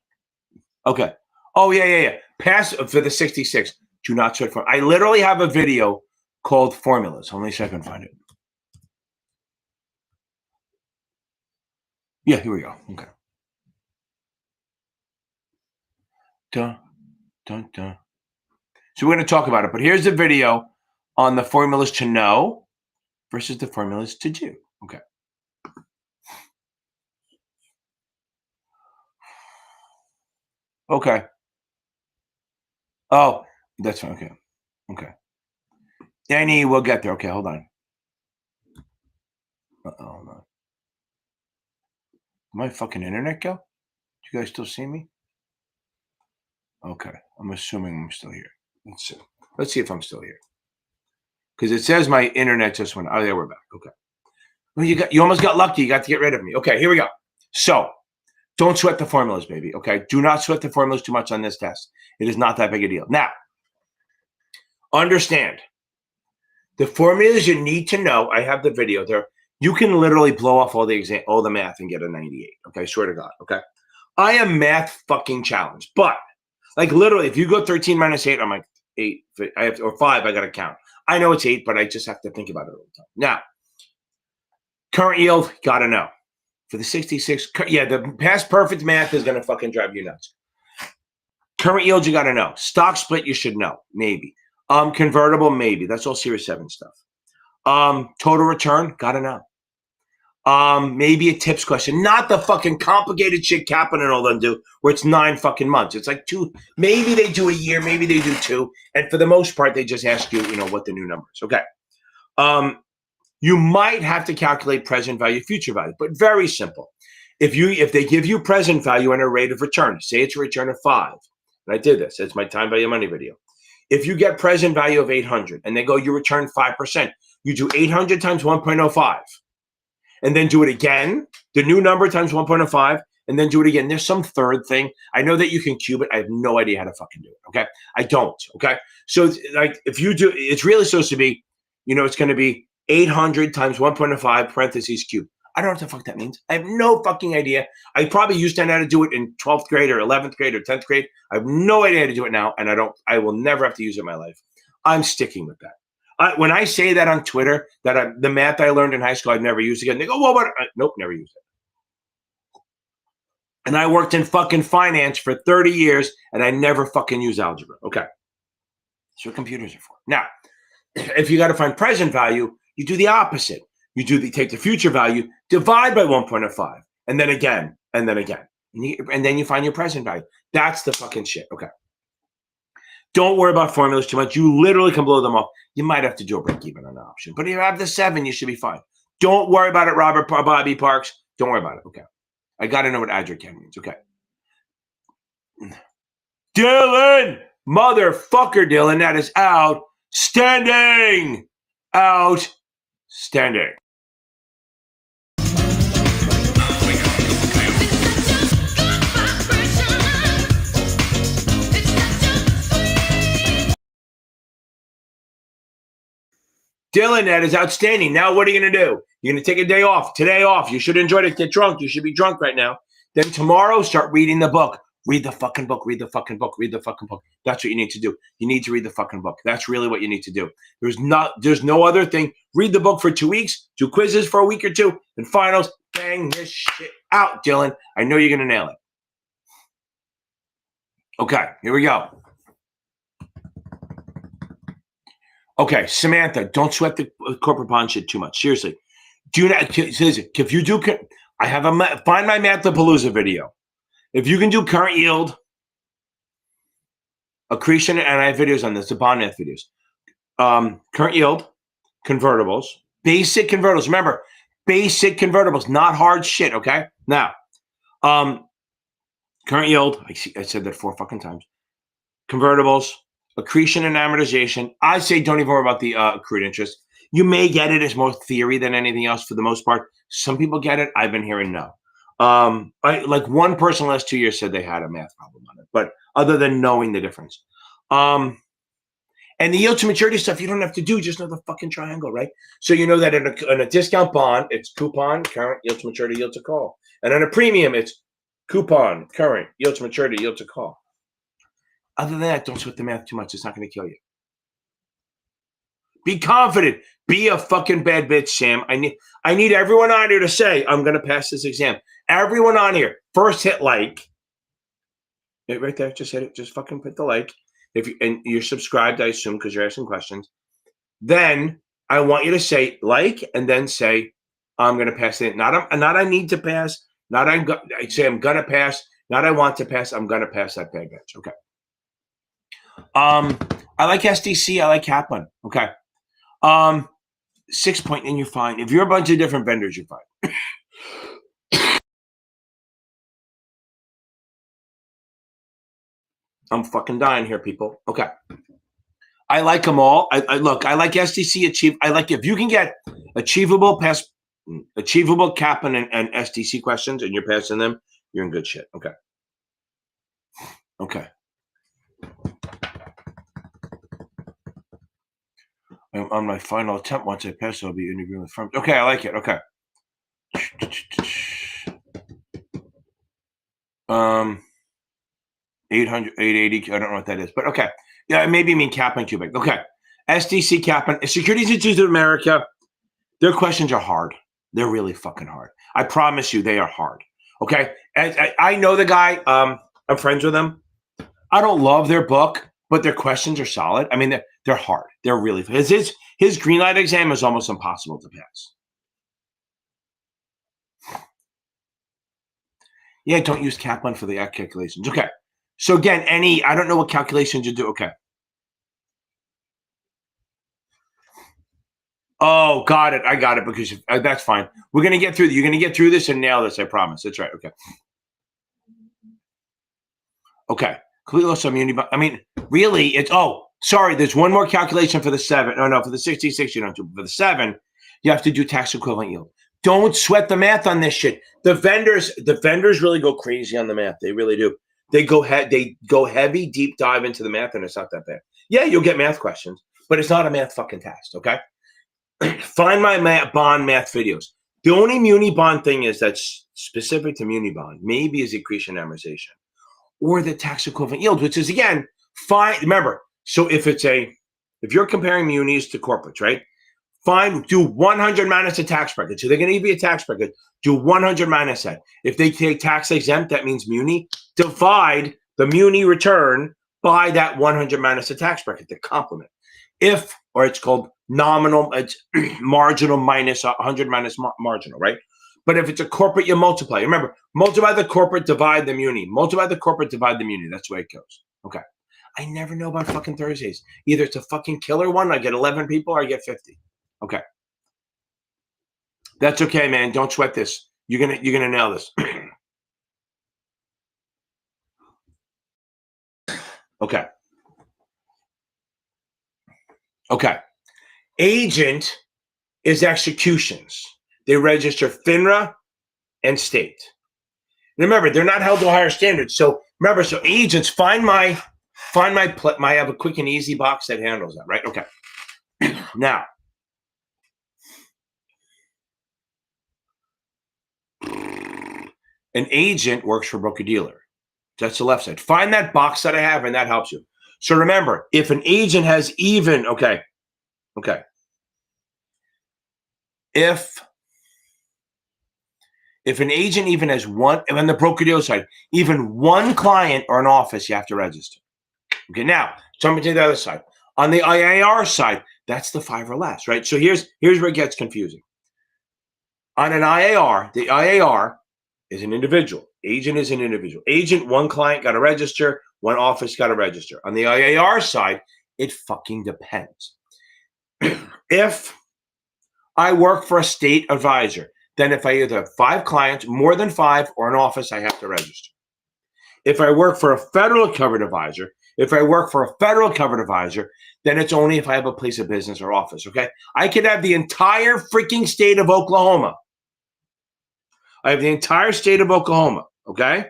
Okay. Oh yeah. Pass for the 66. Do not search for. I literally have a video called Formulas. Let me see if I can find it. Yeah, here we go. Okay. Dun, dun, dun. So we're going to talk about it, but here's the video on the formulas to know versus the formulas to do. Okay. Okay. Oh, that's fine. Okay. Okay. Danny, we'll get there. Okay, hold on. Hold on. My fucking internet go? Do you guys still see me? Okay, I'm assuming I'm still here. Let's see. Let's see if I'm still here. Because it says my internet just went. Oh, yeah, we're back. Okay. Well, you almost got lucky. You got to get rid of me. Okay, here we go. So don't sweat the formulas, baby. Okay, do not sweat the formulas too much on this test. It is not that big a deal. Now, understand the formulas you need to know. I have the video there. You can literally blow off all the math and get a 98. Okay, swear to God. Okay, I am math fucking challenged, but like literally, if you go 13 minus 8, I'm like 8. I have or 5. I got to count. I know it's 8, but I just have to think about it all the time. Now, current yield, got to know. For the 66, yeah, the past perfect math is going to fucking drive you nuts. Current yield, you got to know. Stock split, you should know. Maybe. Convertible, maybe. That's all Series 7 stuff. Total return, got to know. Maybe a tips question. Not the fucking complicated shit Kaplan and all them do, where it's 9 fucking months. It's like 2. Maybe they do a year. Maybe they do 2. And for the most part, they just ask you, what the new number is. Okay. You might have to calculate present value, future value, but very simple. If they give you present value and a rate of return, say it's a return of 5, and I did this, it's my time value money video. If you get present value of 800 and they go, you return 5%, you do 800 times 1.05 and then do it again, the new number times 1.05, and then do it again. There's some third thing. I know that you can cube it. I have no idea how to fucking do it. Okay. I don't. Okay. So like if you do, it's really supposed to be, it's going to be 800 times 1.05 parentheses cubed. I don't know what the fuck that means. I have no fucking idea. I probably used to know how to do it in 12th grade or 11th grade or 10th grade. I have no idea how to do it now, and I will never have to use it in my life. I'm sticking with that. When I say that on Twitter, that the math I learned in high school, I've never used again, they go, well, what? Nope, never used it. And I worked in fucking finance for 30 years, and I never fucking use algebra. Okay. That's what computers are for. Now, if you got to find present value, you do the opposite. You take the future value, divide by 1.05, and then again, and then again. And then you find your present value. That's the fucking shit. Okay. Don't worry about formulas too much. You literally can blow them off. You might have to do a break even on an option. But if you have the 7, you should be fine. Don't worry about it, Bobby Parks. Don't worry about it. Okay. I got to know what adjecant means. Okay. Dylan! Motherfucker, Dylan. That is outstanding. Outstanding. Dylan, that is outstanding. Now what are you going to do? You're going to take a day off. Today off. You should enjoy it. Get drunk. You should be drunk right now. Then tomorrow, start reading the book. Read the fucking book. Read the fucking book. Read the fucking book. That's what you need to do. You need to read the fucking book. That's really what you need to do. There's no other thing. Read the book for 2 weeks. Do quizzes for a week or 2. And finals. Bang this shit out, Dylan. I know you're going to nail it. Okay, here we go. Okay, Samantha, don't sweat the corporate bond shit too much. Seriously. Do not, if you do, I have find my Mathapalooza video. If you can do current yield, accretion, and I have videos on this, the bond math videos. Current yield, convertibles, basic convertibles. Remember, basic convertibles, not hard shit, okay? Now, current yield, I said that 4 fucking times. Convertibles, accretion and amortization. I say don't even worry about the accrued interest. You may get it as more theory than anything else for the most part. Some people get it. I've been hearing no. Like one person last 2 years said they had a math problem on it, but other than knowing the difference. And the yield to maturity stuff, you don't have to do, just know the fucking triangle, right? So you know that in a discount bond, it's coupon, current, yield to maturity, yield to call. And on a premium, it's coupon, current, yield to maturity, yield to call. Other than that, don't sweat the math too much. It's not going to kill you. Be confident. Be a fucking bad bitch, Sam. I need everyone on here to say, I'm going to pass this exam. Everyone on here, first hit like. Right there, just hit it. Just fucking hit the like. And you're subscribed, I assume, because you're asking questions. Then I want you to say like, and then say, I'm going to pass it. Not I need to pass. I say I'm going to pass. Not I want to pass. I'm going to pass that bad bitch. Okay. I like SDC. I like Kaplan. Okay. 6 point, and you're fine. If you're a bunch of different vendors, you're fine. I'm fucking dying here, people. Okay. I like them all. Look, I like SDC achieve. I like if you can get achievable Kaplan and SDC questions and you're passing them, you're in good shit. Okay. Okay. I'm on my final attempt. Once I pass, I'll be interviewing with firms. Okay, I like it. Okay. 800, 880. I don't know what that is, but okay. Yeah, maybe you mean Kaplan cubic. Okay. SDC Kaplan, Securities Institute of America. Their questions are hard. They're really fucking hard. I promise you, they are hard. Okay. I know the guy. I'm friends with him. I don't love their book, but their questions are solid. I mean, they're hard. They're really his green light exam is almost impossible to pass. Yeah, don't use Kaplan for the calculations. Okay. So again, I don't know what calculations you do. Okay. Oh, got it. I got it because that's fine. We're going to get through. You're going to get through this and nail this. I promise. That's right. Okay. Okay. Complete loss of immunity. I mean, really, it's, sorry. There's one more calculation for the 7. Oh, no, for the 66, you don't do. For the 7, you have to do tax equivalent yield. Don't sweat the math on this shit. The vendors really go crazy on the math. They really do. They go heavy, deep dive into the math, and it's not that bad. Yeah, you'll get math questions, but it's not a math fucking test. Okay. Find my bond math videos. The only muni bond thing is that's specific to muni bond, maybe is accretion amortization or the tax equivalent yield, which is again fine. Remember, so if you're comparing munis to corporates, right? Do 100 minus a tax bracket. So they're going to give you a tax bracket. Do 100 minus that. If they take tax exempt, that means muni. Divide the muni return by that 100 minus a tax bracket, the complement. Or it's called nominal, it's marginal minus 100 minus marginal, right? But if it's a corporate, you multiply. Remember, multiply the corporate, divide the muni. Multiply the corporate, divide the muni. That's the way it goes. Okay. I never know about fucking Thursdays. Either it's a fucking killer one, I get 11 people, or I get 50. Okay. That's okay, man. Don't sweat this. You're gonna nail this. Okay. Okay. Agent is executions. They register FINRA and state. Remember, they're not held to a higher standard. So remember, agents find my I have a quick and easy box that handles that, right? Okay. Now, an agent works for broker-dealer. That's the left side. Find that box that I have, and that helps you. So remember, if an agent has even, okay. If an agent even has one, and on the broker-dealer side, even one client or an office, you have to register. Okay, now, jumping to the other side. On the IAR side, that's the 5 or less, right? So here's where it gets confusing. On an IAR, the IAR is an individual. Agent is an individual. Agent, one client got to register, one office got to register. On the IAR side, it fucking depends. If I work for a state advisor, then if I either have 5 clients, more than 5, or an office, I have to register. If I work for a federal covered advisor, then it's only if I have a place of business or office, okay? I could have the entire freaking state of Oklahoma. I have the entire state of Oklahoma, okay?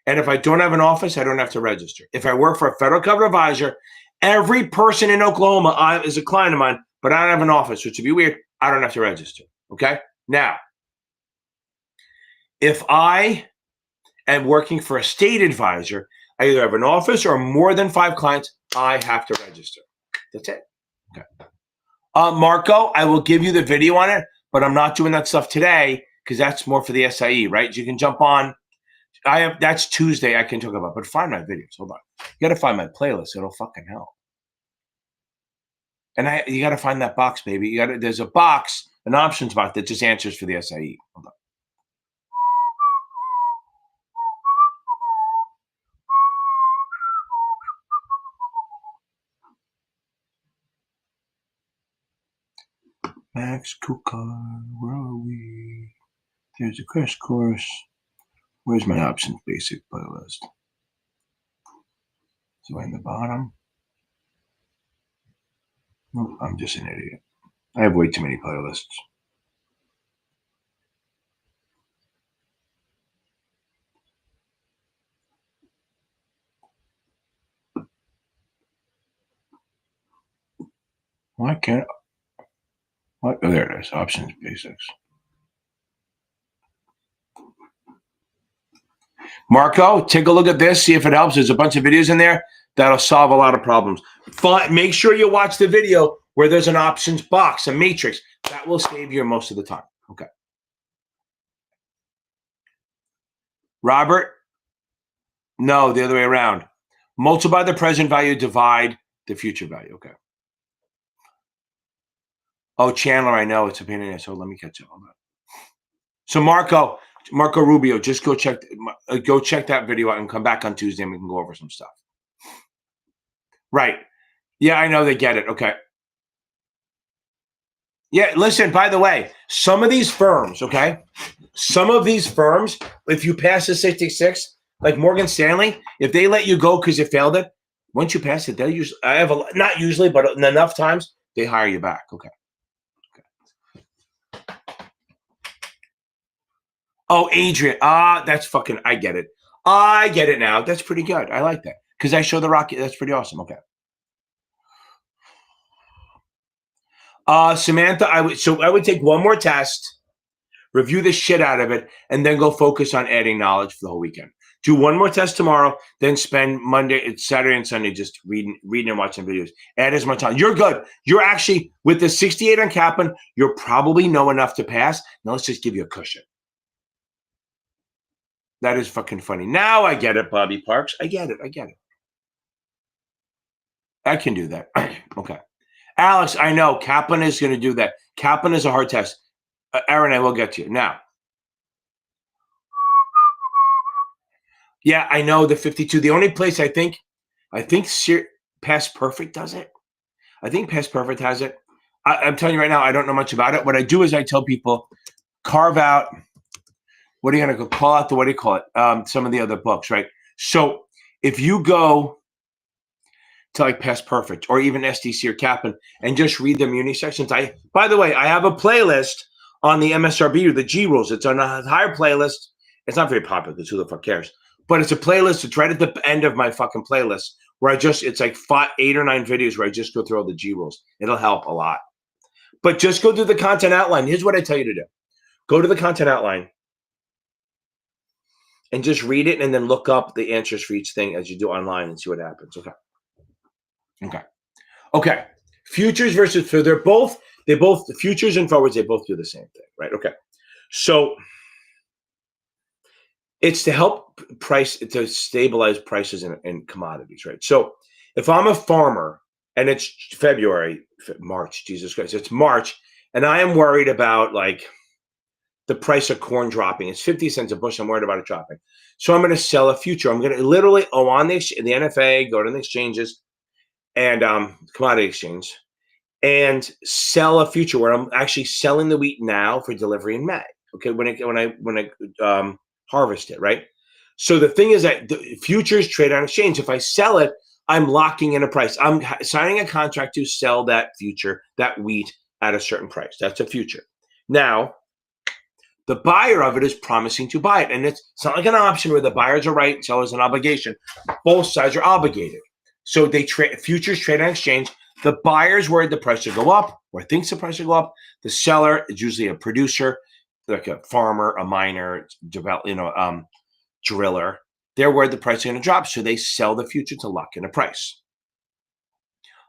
And if I don't have an office, I don't have to register. If I work for a federal covered advisor, every person in Oklahoma is a client of mine, but I don't have an office, which would be weird. I don't have to register, okay? Now, if I am working for a state advisor, I either have an office or more than 5 clients, I have to register. That's it. Okay. Marco, I will give you the video on it, but I'm not doing that stuff today because that's more for the SIE, right? You can jump on. That's Tuesday I can talk about, but find my videos. Hold on. You got to find my playlist. It'll fucking help. And you got to find that box, baby. There's a box, an options box that just answers for the SIE. Hold on. Max Kukar, where are we? There's a crash course. Where's my options basic playlist? So in the bottom. Oh, I'm just an idiot. I have way too many playlists. Why can't what? Oh, there it is. Options basics. Marco, take a look at this. See if it helps. There's a bunch of videos in there that'll solve a lot of problems. Make sure you watch the video where there's an options box, a matrix. That will save you most of the time. Okay. Robert? No, the other way around. Multiply the present value, divide the future value. Okay. Oh, Chandler, I know it's a pain in the ass. So let me catch up on that. So Marco Rubio, just go check that video out and come back on Tuesday and we can go over some stuff. Right. Yeah, I know they get it. Okay. Yeah, listen, by the way, some of these firms, okay? Some of these firms, if you pass the 66, like Morgan Stanley, if they let you go because you failed it, once you pass it, they'll usually, not usually, but enough times, they hire you back. Okay. Oh, Adrian. That's fucking, I get it. I get it now. That's pretty good. I like that. Because I show the rocket. That's pretty awesome. Okay. Samantha, I would take one more test, review the shit out of it, and then go focus on adding knowledge for the whole weekend. Do one more test tomorrow, then spend Monday, Saturday, and Sunday just reading and watching videos. Add as much time. You're good. You're actually, with the 68 on Kaplan, you're probably know enough to pass. Now let's just give you a cushion. That is fucking funny. Now I get it, Bobby Parks. I get it. I can do that. Okay. Alex, I know Kaplan is going to do that. Kaplan is a hard test. Aaron, I will get to you. Now, yeah, I know the 52. The only place I think Past Perfect does it. I think Past Perfect has it. I'm telling you right now, I don't know much about it. What I do is I tell people, carve out, what are you going to call out what do you call it? Some of the other books, right? So if you go to like Past Perfect or even SDC or Kaplan and just read the muni sections. By the way, I have a playlist on the MSRB, the G rules. It's on a higher playlist. It's not very popular because who the fuck cares? But it's a playlist. It's right at the end of my fucking playlist where it's like 8 or 9 videos where I just go through all the G rules. It'll help a lot. But just go through the content outline. Here's what I tell you to do. Go to the content outline and just read it and then look up the answers for each thing as you do online and see what happens. Okay. Futures versus, so they both the futures and forwards, they both do the same thing, right? Okay. So it's to help to stabilize prices in commodities, right? So if I'm a farmer and it's March, Jesus Christ, it's March, and I am worried about like the price of corn dropping. It's 50 cents a bushel. I'm worried about it dropping. So I'm going to sell a future. I'm going to literally, on the NFA, go to the exchanges and commodity exchange and sell a future where I'm actually selling the wheat now for delivery in May. Okay, when I harvest it, right? So the thing is that the futures trade on exchange. If I sell it, I'm locking in a price. I'm signing a contract to sell that future, that wheat at a certain price. That's a future. Now, the buyer of it is promising to buy it. And it's not like an option where the buyers are right and sellers an obligation. Both sides are obligated. So they futures trade on exchange. The buyer's worried the price will go up or thinks the price will go up. The seller is usually a producer, like a farmer, a miner, driller. They're worried the price is going to drop. So they sell the future to lock in a price.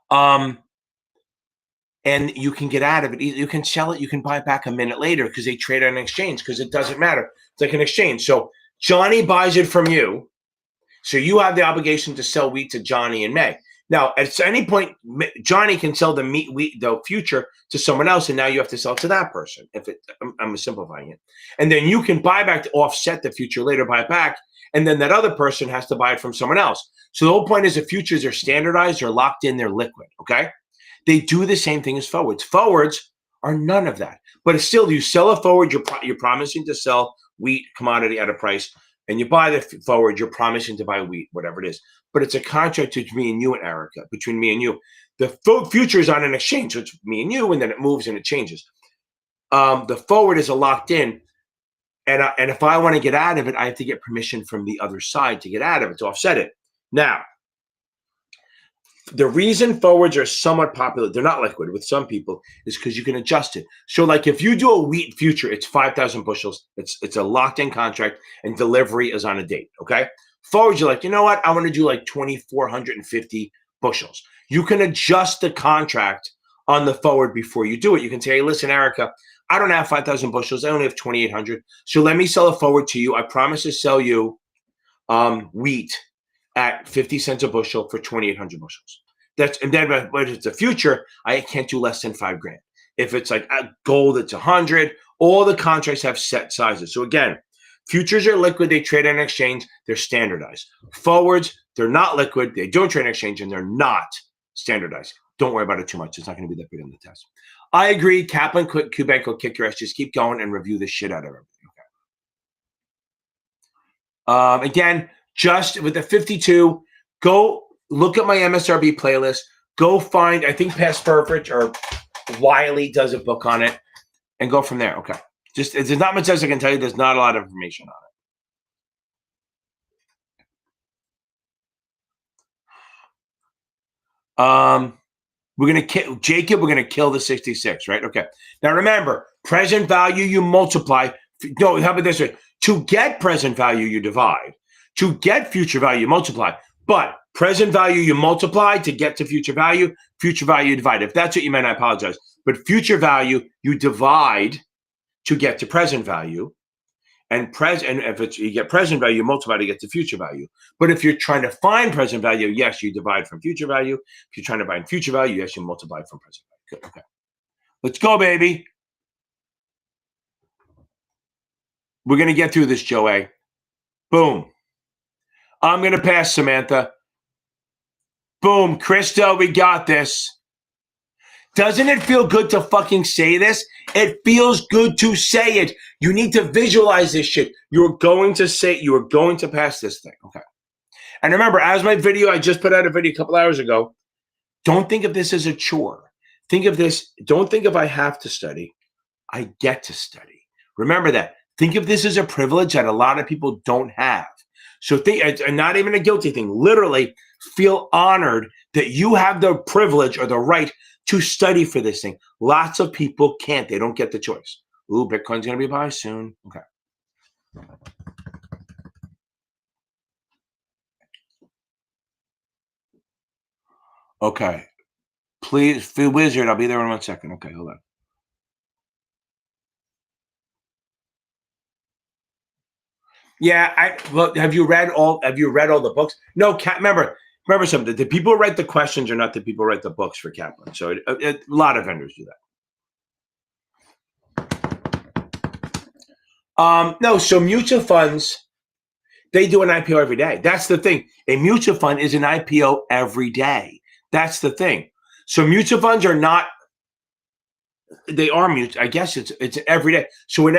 And you can get out of it. You can sell it. You can buy it back a minute later because they trade on an exchange because it doesn't matter. It's like an exchange. So Johnny buys it from you. So you have the obligation to sell wheat to Johnny in May. Now, at any point, Johnny can sell the future to someone else, and now you have to sell it to that person. I'm simplifying it. And then you can buy back to offset the future later, buy it back, and then that other person has to buy it from someone else. So the whole point is the futures are standardized, they're locked in, they're liquid, okay? They do the same thing as forwards. Forwards are none of that. But it's still, you sell a forward, you're promising to sell wheat commodity at a price, and you buy the forward, you're promising to buy wheat, whatever it is. but it's a contract between me and you and Erica, between me and you. The future is on an exchange, so it's me and you, and then it moves and it changes. The forward is a locked in, and if I want to get out of it, I have to get permission from the other side to get out of it, to offset it. Now, the reason forwards are somewhat popular, they're not liquid with some people, is because you can adjust it. So like if you do a wheat future, it's 5,000 bushels. It's a locked in contract and delivery is on a date, okay? Forwards, you're like, you know what? I want to do like 2,450 bushels. You can adjust the contract on the forward before you do it. You can say, hey, listen, Erica, I don't have 5,000 bushels. I only have 2,800. So let me sell a forward to you. I promise to sell you wheat at 50 cents a bushel for 2,800 bushels. And then, but if it's a future, I can't do less than $5,000. If it's like gold, it's 100. All the contracts have set sizes. So again, futures are liquid. They trade on exchange. They're standardized. Forwards, they're not liquid. They don't trade on exchange, and they're not standardized. Don't worry about it too much. It's not going to be that big on the test. I agree. Kaplan, Quebec will kick your ass. Just keep going and review the shit out of everything. Okay. Again, just with the 52, go look at my MSRB playlist. Go find, I think Past Perfect or Wiley does a book on it, and go from there. Okay. Just there's not much else I can tell you. There's not a lot of information on it. We're gonna kill Jacob. We're gonna kill the 66, right? Okay. Now remember, present value you multiply. No, how about this way? To get present value, you divide. To get future value, you multiply. But present value you multiply to get to future value you divide. If that's what you meant, I apologize. But future value you divide to get to present value. And if you get present value, you multiply to get to future value. But if you're trying to find present value, yes, you divide from future value. If you're trying to find future value, yes, you multiply from present value. Good. Okay. Let's go, baby. We're going to get through this, Joey. Boom. I'm going to pass, Samantha. Boom. Krista, we got this. Doesn't it feel good to fucking say this? It feels good to say it. You need to visualize this shit. You're going to pass this thing. Okay. And remember, as my video, I just put out a video a couple hours ago. Don't think of this as a chore. Think of this. Don't think of I have to study. I get to study. Remember that. Think of this as a privilege that a lot of people don't have. So think, and not even a guilty thing. Literally feel honored that you have the privilege or the right to study for this thing. Lots of people can't. They don't get the choice. Ooh, Bitcoin's going to be buy soon. Okay. Okay. Please, Phil Wizard, I'll be there in 1 second. Okay, hold on. Yeah, have you read all the books? No, remember something. The people who write the questions are not the people who write the books for Kaplan. So a lot of vendors do that. No, so mutual funds, they do an IPO every day. That's the thing. A mutual fund is an IPO every day. That's the thing. So mutual funds are not, they are mutual. I guess it's every day. So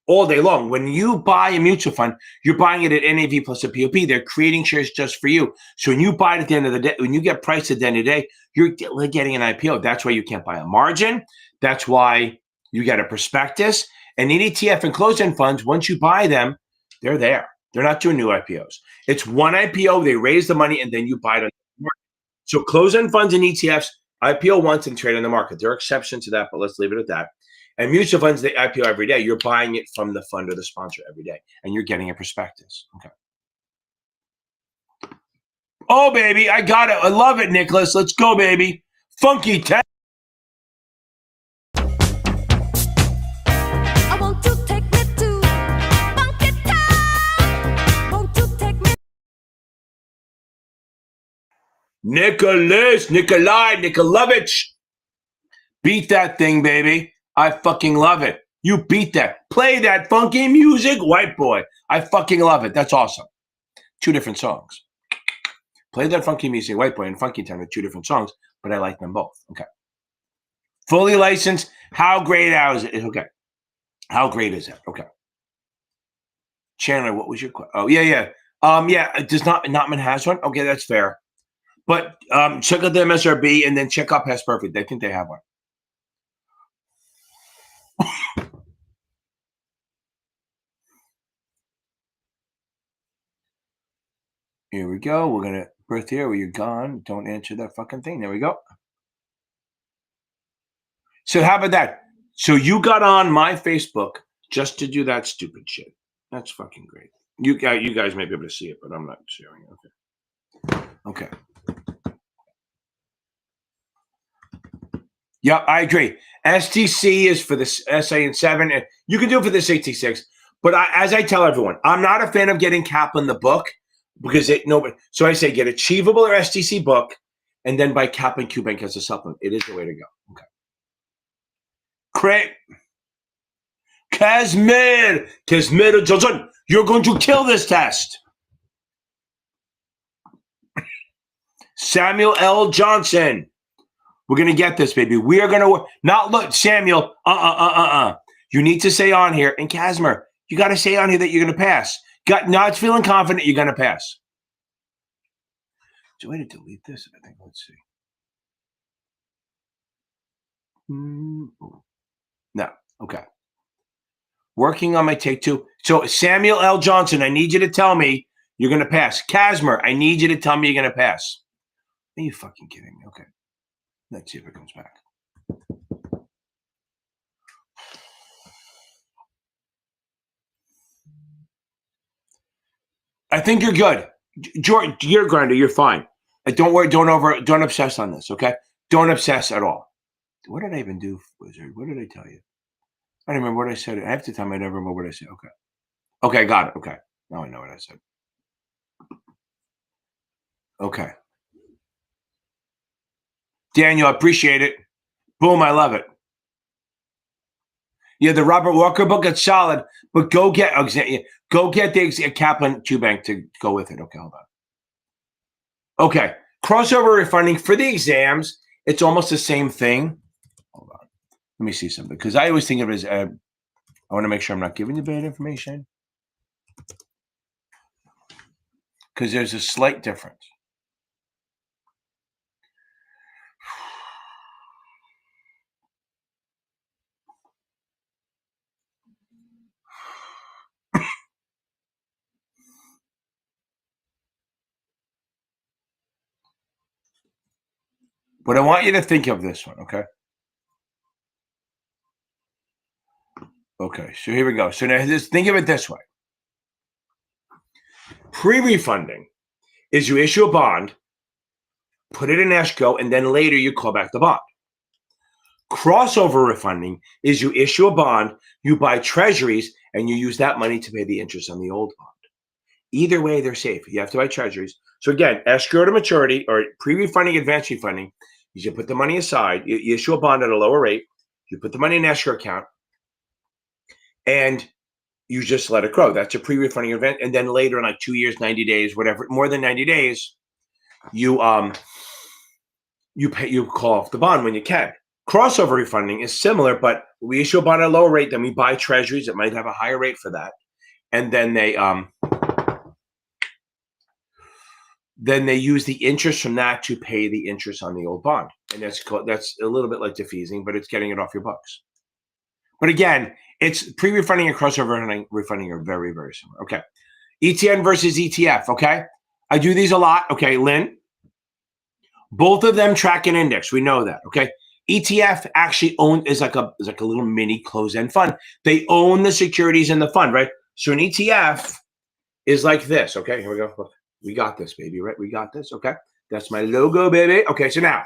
all day long, when you buy a mutual fund, you're buying it at NAV plus a POP. They're creating shares just for you. So when you buy it at the end of the day, when you get priced at the end of the day, you're getting an IPO. That's why you can't buy a margin. That's why you get a prospectus. And in ETF and closed-end funds, once you buy them, they're there. They're not doing new IPOs. It's one IPO. They raise the money, and then you buy it on the market. So closed-end funds and ETFs, IPO once and trade on the market. There are exceptions to that, but let's leave it at that. And mutual funds, they IPO every day. You're buying it from the fund or the sponsor every day, and you're getting a prospectus. Okay. Oh, baby, I got it. I love it, Nicholas. Let's go, baby. Funky tech. Nikolovich. Beat that thing, baby. I fucking love it. You beat that. Play that funky music, white boy. I fucking love it. That's awesome. 2 different songs. Play that funky music, white boy, and Funky Town are 2 different songs, but I like them both. Okay. Fully licensed. How great is it? Okay. How great is it? Okay. Chandler, what was your question? Oh, yeah. Yeah, does Notman has one? Okay, that's fair. But check out the MSRB and then check out Past Perfect. I think they have one. Here we go. We're going to birth here where you're gone. Don't answer that fucking thing. There we go. So how about that? So you got on my Facebook just to do that stupid shit. That's fucking great. You guys may be able to see it, but I'm not sharing it. Okay. Yeah, I agree. STC is for the SA and 7. And you can do it for this 86. But as I tell everyone, I'm not a fan of getting Kaplan the book because so I say get Achievable or STC book and then buy Kaplan QBank as a supplement. It is the way to go. Okay. Great. Kazmir Johnson, you're going to kill this test. Samuel L. Johnson. We're going to get this, baby. We are going to not look, Samuel. You need to say on here, and Kazmir, you got to say on here that you're going to pass. Not feeling confident you're going to pass. Do I need to delete this? I think. Let's see. No. Okay. Working on my take 2. So Samuel L. Johnson, I need you to tell me you're going to pass. Kazmir, I need you to tell me you're going to pass. Are you fucking kidding me? Okay. Let's see if it comes back. I think you're good. George, you're Grinder. You're fine. Don't worry. Don't obsess on this. Okay. Don't obsess at all. What did I even do, Wizard? What did I tell you? I don't remember what I said. I have to tell me I never remember what I said. Okay. Okay. Got it. Okay. Now I know what I said. Okay. Daniel, I appreciate it. Boom. I love it. Yeah, the Robert Walker book is solid, but go get the Kaplan QBank to go with it. Okay, hold on. Okay, crossover refunding for the exams. It's almost the same thing. Hold on. Let me see something because I always think of it as I want to make sure I'm not giving you bad information because there's a slight difference. But I want you to think of this one, okay? Okay, so here we go. So now think of it this way. Pre-refunding is you issue a bond, put it in escrow, and then later you call back the bond. Crossover refunding is you issue a bond, you buy treasuries, and you use that money to pay the interest on the old bond. Either way, they're safe. You have to buy treasuries. So again, escrow to maturity or pre-refunding, advance refunding is you put the money aside, you issue a bond at a lower rate, you put the money in an escrow account, and you just let it grow. That's a pre-refunding event. And then later in like 2 years, 90 days, whatever, more than 90 days, you call off the bond when you can. Crossover refunding is similar, but we issue a bond at a lower rate, then we buy treasuries that might have a higher rate for that. And then they use the interest from that to pay the interest on the old bond. And that's a little bit like defeasing, but it's getting it off your books. But again, it's pre-refunding and crossover refunding are very, very similar. Okay. ETN versus ETF. Okay. I do these a lot. Okay, Lynn. Both of them track an index. We know that. Okay. ETF actually is like a little mini closed-end fund. They own the securities in the fund, right? So an ETF is like this. Okay, here we go. Look, we got this, baby, right? We got this. Okay. That's my logo, baby. Okay, so now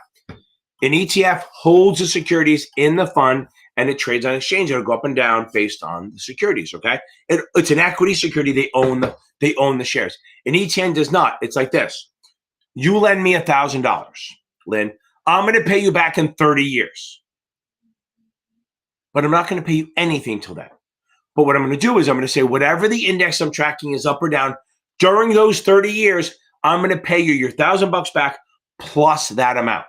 an ETF holds the securities in the fund and it trades on exchange. It'll go up and down based on the securities. Okay. It's an equity security. They own the shares. An ETN does not. It's like this. You lend me $1,000, Lynn. I'm going to pay you back in 30 years. But I'm not going to pay you anything till then. But what I'm going to do is I'm going to say whatever the index I'm tracking is up or down, during those 30 years, I'm going to pay you your $1,000 back plus that amount.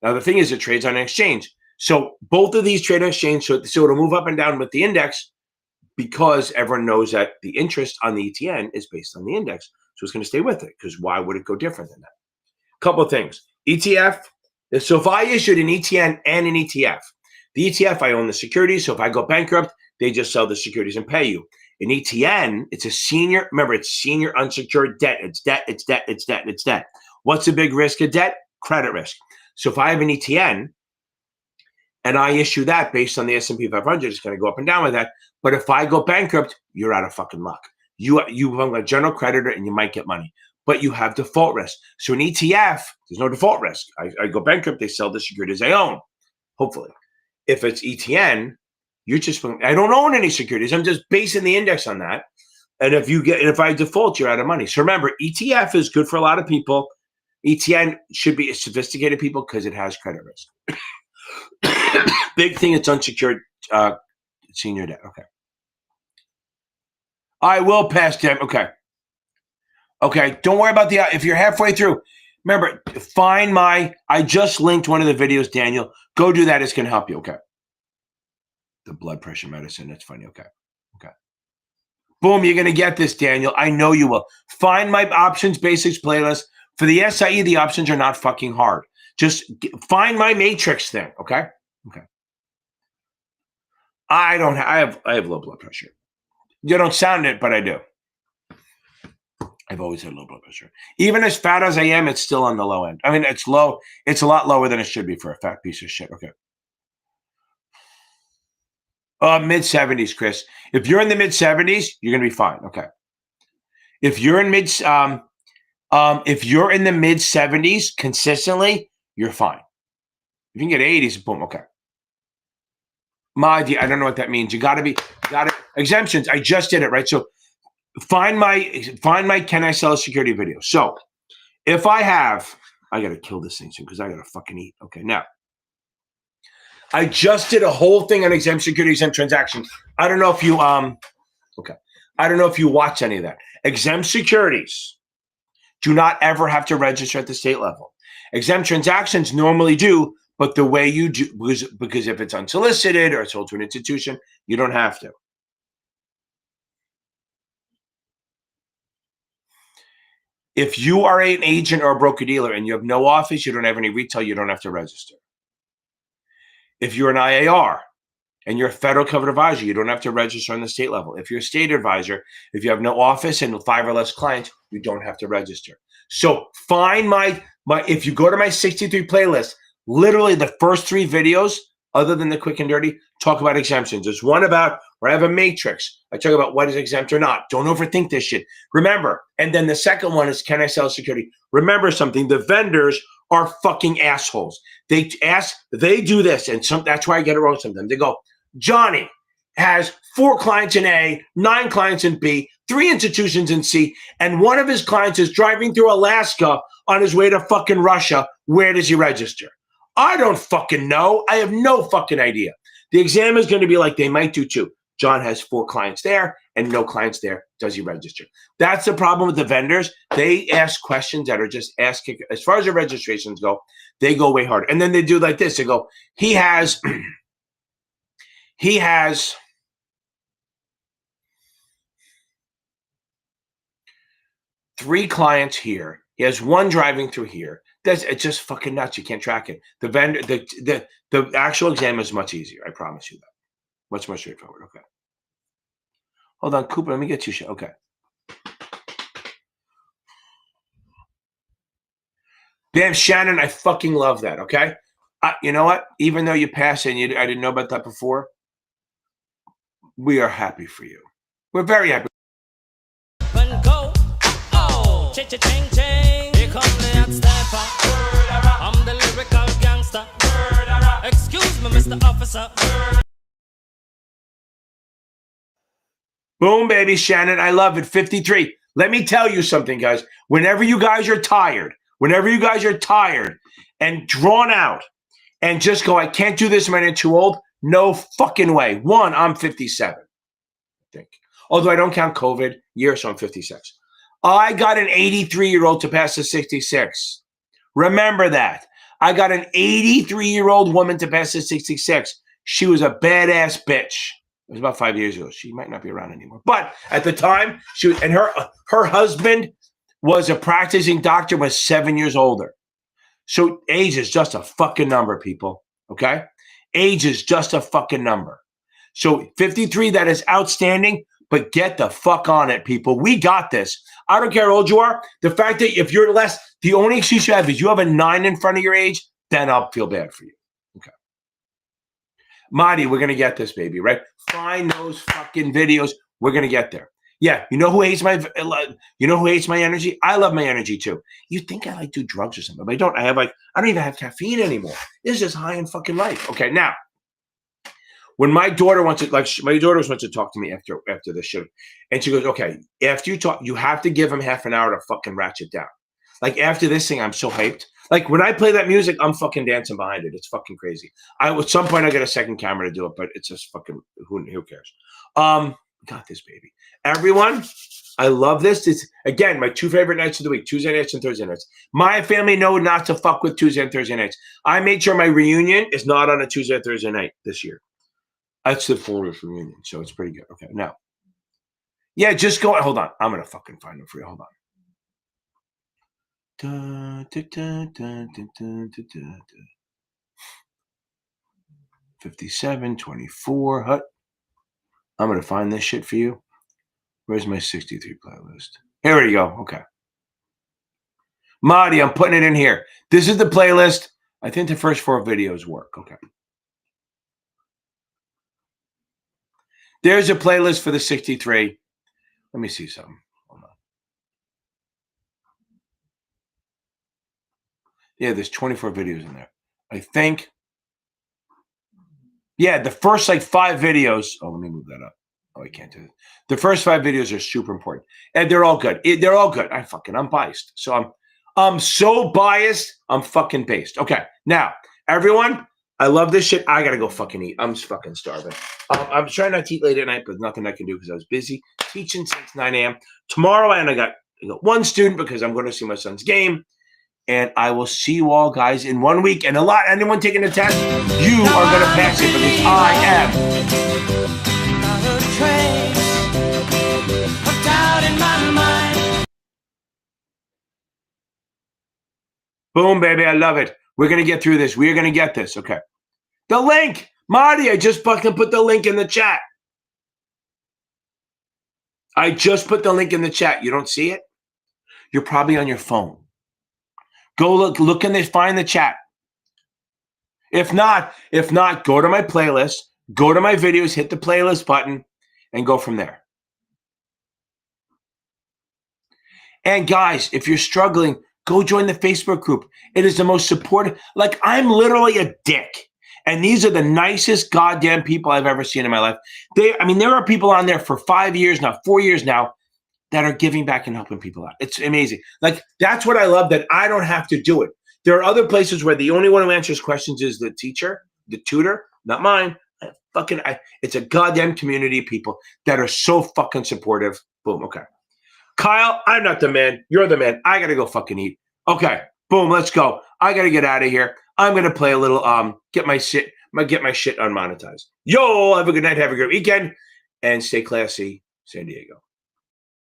Now, the thing is, it trades on an exchange. So both of these trade on exchange, so it'll move up and down with the index, because everyone knows that the interest on the ETN is based on the index. So it's going to stay with it, because why would it go different than that? Couple of things. ETF. So if I issued an ETN and an ETF, the ETF, I own the securities. So if I go bankrupt, they just sell the securities and pay you. An ETN, it's a senior, remember, it's senior unsecured debt. It's debt, it's debt, it's debt, it's debt. What's the big risk of debt? Credit risk. So if I have an ETN and I issue that based on the S&P 500, it's going to go up and down with that. But if I go bankrupt, you're out of fucking luck. You have a general creditor and you might get money, but you have default risk. So an ETF, there's no default risk. I go bankrupt, they sell the securities I own, hopefully. If it's ETN, you're just, I don't own any securities. I'm just basing the index on that. And if I default, you're out of money. So remember, ETF is good for a lot of people. ETN should be sophisticated people because it has credit risk. Big thing, it's unsecured senior debt. Okay. I will pass them. Okay. Okay. Don't worry about if you're halfway through. Remember, I just linked one of the videos, Daniel. Go do that. It's going to help you. Okay. The blood pressure medicine. That's funny. Okay. Okay. Boom. You're going to get this, Daniel. I know you will. Find my options basics playlist. For the SIE, the options are not fucking hard. Just find my matrix thing. Okay. Okay. I have low blood pressure. You don't sound it, but I do. I've always had low blood pressure. Even as fat as I am, it's still on the low end. I mean, it's low. It's a lot lower than it should be for a fat piece of shit. Okay. Mid-70s, Chris. If you're in the mid-70s, you're gonna be fine. Okay. If you're in the mid-70s consistently, you're fine. If you can get 80s, boom. Okay. I don't know what that means. You got it. Exemptions. I just did it, right? So find my can I sell a security video. So if I got to kill this thing soon because I got to fucking eat. Okay. Now, I just did a whole thing on exempt securities and transactions. I don't know if you, okay. I don't know if you watch any of that. Exempt securities do not ever have to register at the state level. Exempt transactions normally do, but the way you do, because if it's unsolicited or sold to an institution, you don't have to. If you are an agent or a broker-dealer and you have no office, you don't have any retail, you don't have to register. If you're an IAR and you're a federal covered advisor, you don't have to register on the state level. If you're a state advisor, if you have no office and 5 or less clients, you don't have to register. So find if you go to my 63 playlist, literally the first 3 videos, other than the quick and dirty, talk about exemptions. There's one about where I have a matrix. I talk about what is exempt or not. Don't overthink this shit. Remember, and then the second one is, can I sell security? Remember something, the vendors are fucking assholes. They do this, and that's why I get it wrong sometimes. They go, Johnny has 4 clients in A, 9 clients in B, 3 institutions in C, and one of his clients is driving through Alaska on his way to fucking Russia. Where does he register? I don't fucking know. I have no fucking idea. The exam is going to be like, they might do 2. John has 4 clients there and no clients there. Does he register? That's the problem with the vendors. They ask questions that are just asking, as far as the registrations go, they go way harder. And then they do like this. They go, he has 3 clients here. He has 1 driving through here. It's just fucking nuts. You can't track it. The vendor, the actual exam is much easier. I promise you that. Much more straightforward. Okay. Hold on, Cooper. Let me get you. Okay. Damn, Shannon, I fucking love that. Okay. You know what? Even though you passed and I didn't know about that before, we are happy for you. We're very happy. I'm the lyrical gangster. Excuse me, Mr. Officer. Boom, baby, Shannon. I love it. 53. Let me tell you something, guys. Whenever you guys are tired and drawn out and just go, I can't do this when I'm too old. No fucking way. 1, I'm 57, I think. Although I don't count COVID year, so I'm 56. I got an 83-year-old to pass the 66. Remember that. I got an 83-year-old woman to pass the 66. She was a badass bitch. was about 5 years ago. She might not be around anymore. But at the time, she was, and her husband was a practicing doctor, was 7 years older. So age is just a fucking number, people. Okay? Age is just a fucking number. So 53, that is outstanding, but get the fuck on it, people. We got this. I don't care how old you are. The fact that if you're less, the only excuse you have is you have a 9 in front of your age, then I'll feel bad for you. Okay. Marty, we're going to get this, baby, right? Find those fucking videos. We're going to get there. Yeah, you know who hates my energy? I love my energy too. You think I like do drugs or something, but I don't. I don't even have caffeine anymore. This is just high in fucking life. Okay, now, when my daughter wants to, my daughter wants to talk to me after the show, and she goes, okay, after you talk, you have to give him half an hour to fucking ratchet down. Like after this thing, I'm so hyped. Like when I play that music, I'm fucking dancing behind it. It's fucking crazy. At some point I get a second camera to do it, but it's just fucking who cares? Got this, baby. Everyone, I love this. It's again my 2 favorite nights of the week: Tuesday nights and Thursday nights. My family know not to fuck with Tuesday and Thursday nights. I made sure my reunion is not on a Tuesday or Thursday night this year. That's the Florida's reunion, so it's pretty good. Okay, now, yeah, just go. Hold on, I'm gonna fucking find them for you. Hold on. 57, 24. Hut. I'm gonna find this shit for you. Where's my 63 playlist? Here we go. Okay. Marty, I'm putting it in here. This is the playlist. I think the first 4 videos work. Okay. There's a playlist for the 63. Let me see something. Hold on. Yeah, there's 24 videos in there. I think. Yeah, the first 5 videos. Oh, let me move that up. Oh, I can't do it. The first 5 videos are super important. And they're all good. They're all good. I'm biased. So I'm so biased, I'm fucking based. Okay, now, everyone, I love this shit. I gotta go fucking eat. I'm just fucking starving. I'm trying not to eat late at night, but nothing I can do because I was busy teaching since 9 a.m. Tomorrow, and I got 1 student because I'm going to see my son's game. And I will see you all, guys, in 1 week. And anyone taking a test, you are going to pass it because I am. Boom, baby. I love it. We're going to get through this. We're going to get this. Okay. The link. Marty, I just fucking put the link in the chat. I just put the link in the chat. You don't see it? You're probably on your phone. Go look in there, find the chat. If not, go to my playlist, go to my videos, hit the playlist button, and go from there. And guys, if you're struggling, go join the Facebook group. It is the most supportive. Like, I'm literally a dick. And these are the nicest goddamn people I've ever seen in my life. There are people on there for 5 years now, 4 years now, that are giving back and helping people out. It's amazing. Like, that's what I love, that I don't have to do it. There are other places where the only one who answers questions is the teacher, the tutor, not mine. It's a goddamn community of people that are so fucking supportive. Boom, okay. Kyle, I'm not the man. You're the man. I got to go fucking eat. Okay, boom, let's go. I got to get out of here. I'm going to play a little, get my shit unmonetized. Yo, have a good night. Have a great weekend. And stay classy, San Diego.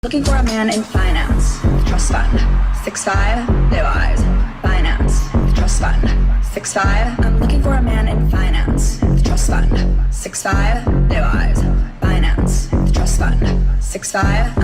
Looking for a man in finance, trust fund, 6'5", blue eyes, finance, trust fund, 6'5". I'm looking for a man in finance, trust fund, 6'5", blue eyes, finance, trust fund, 6'5".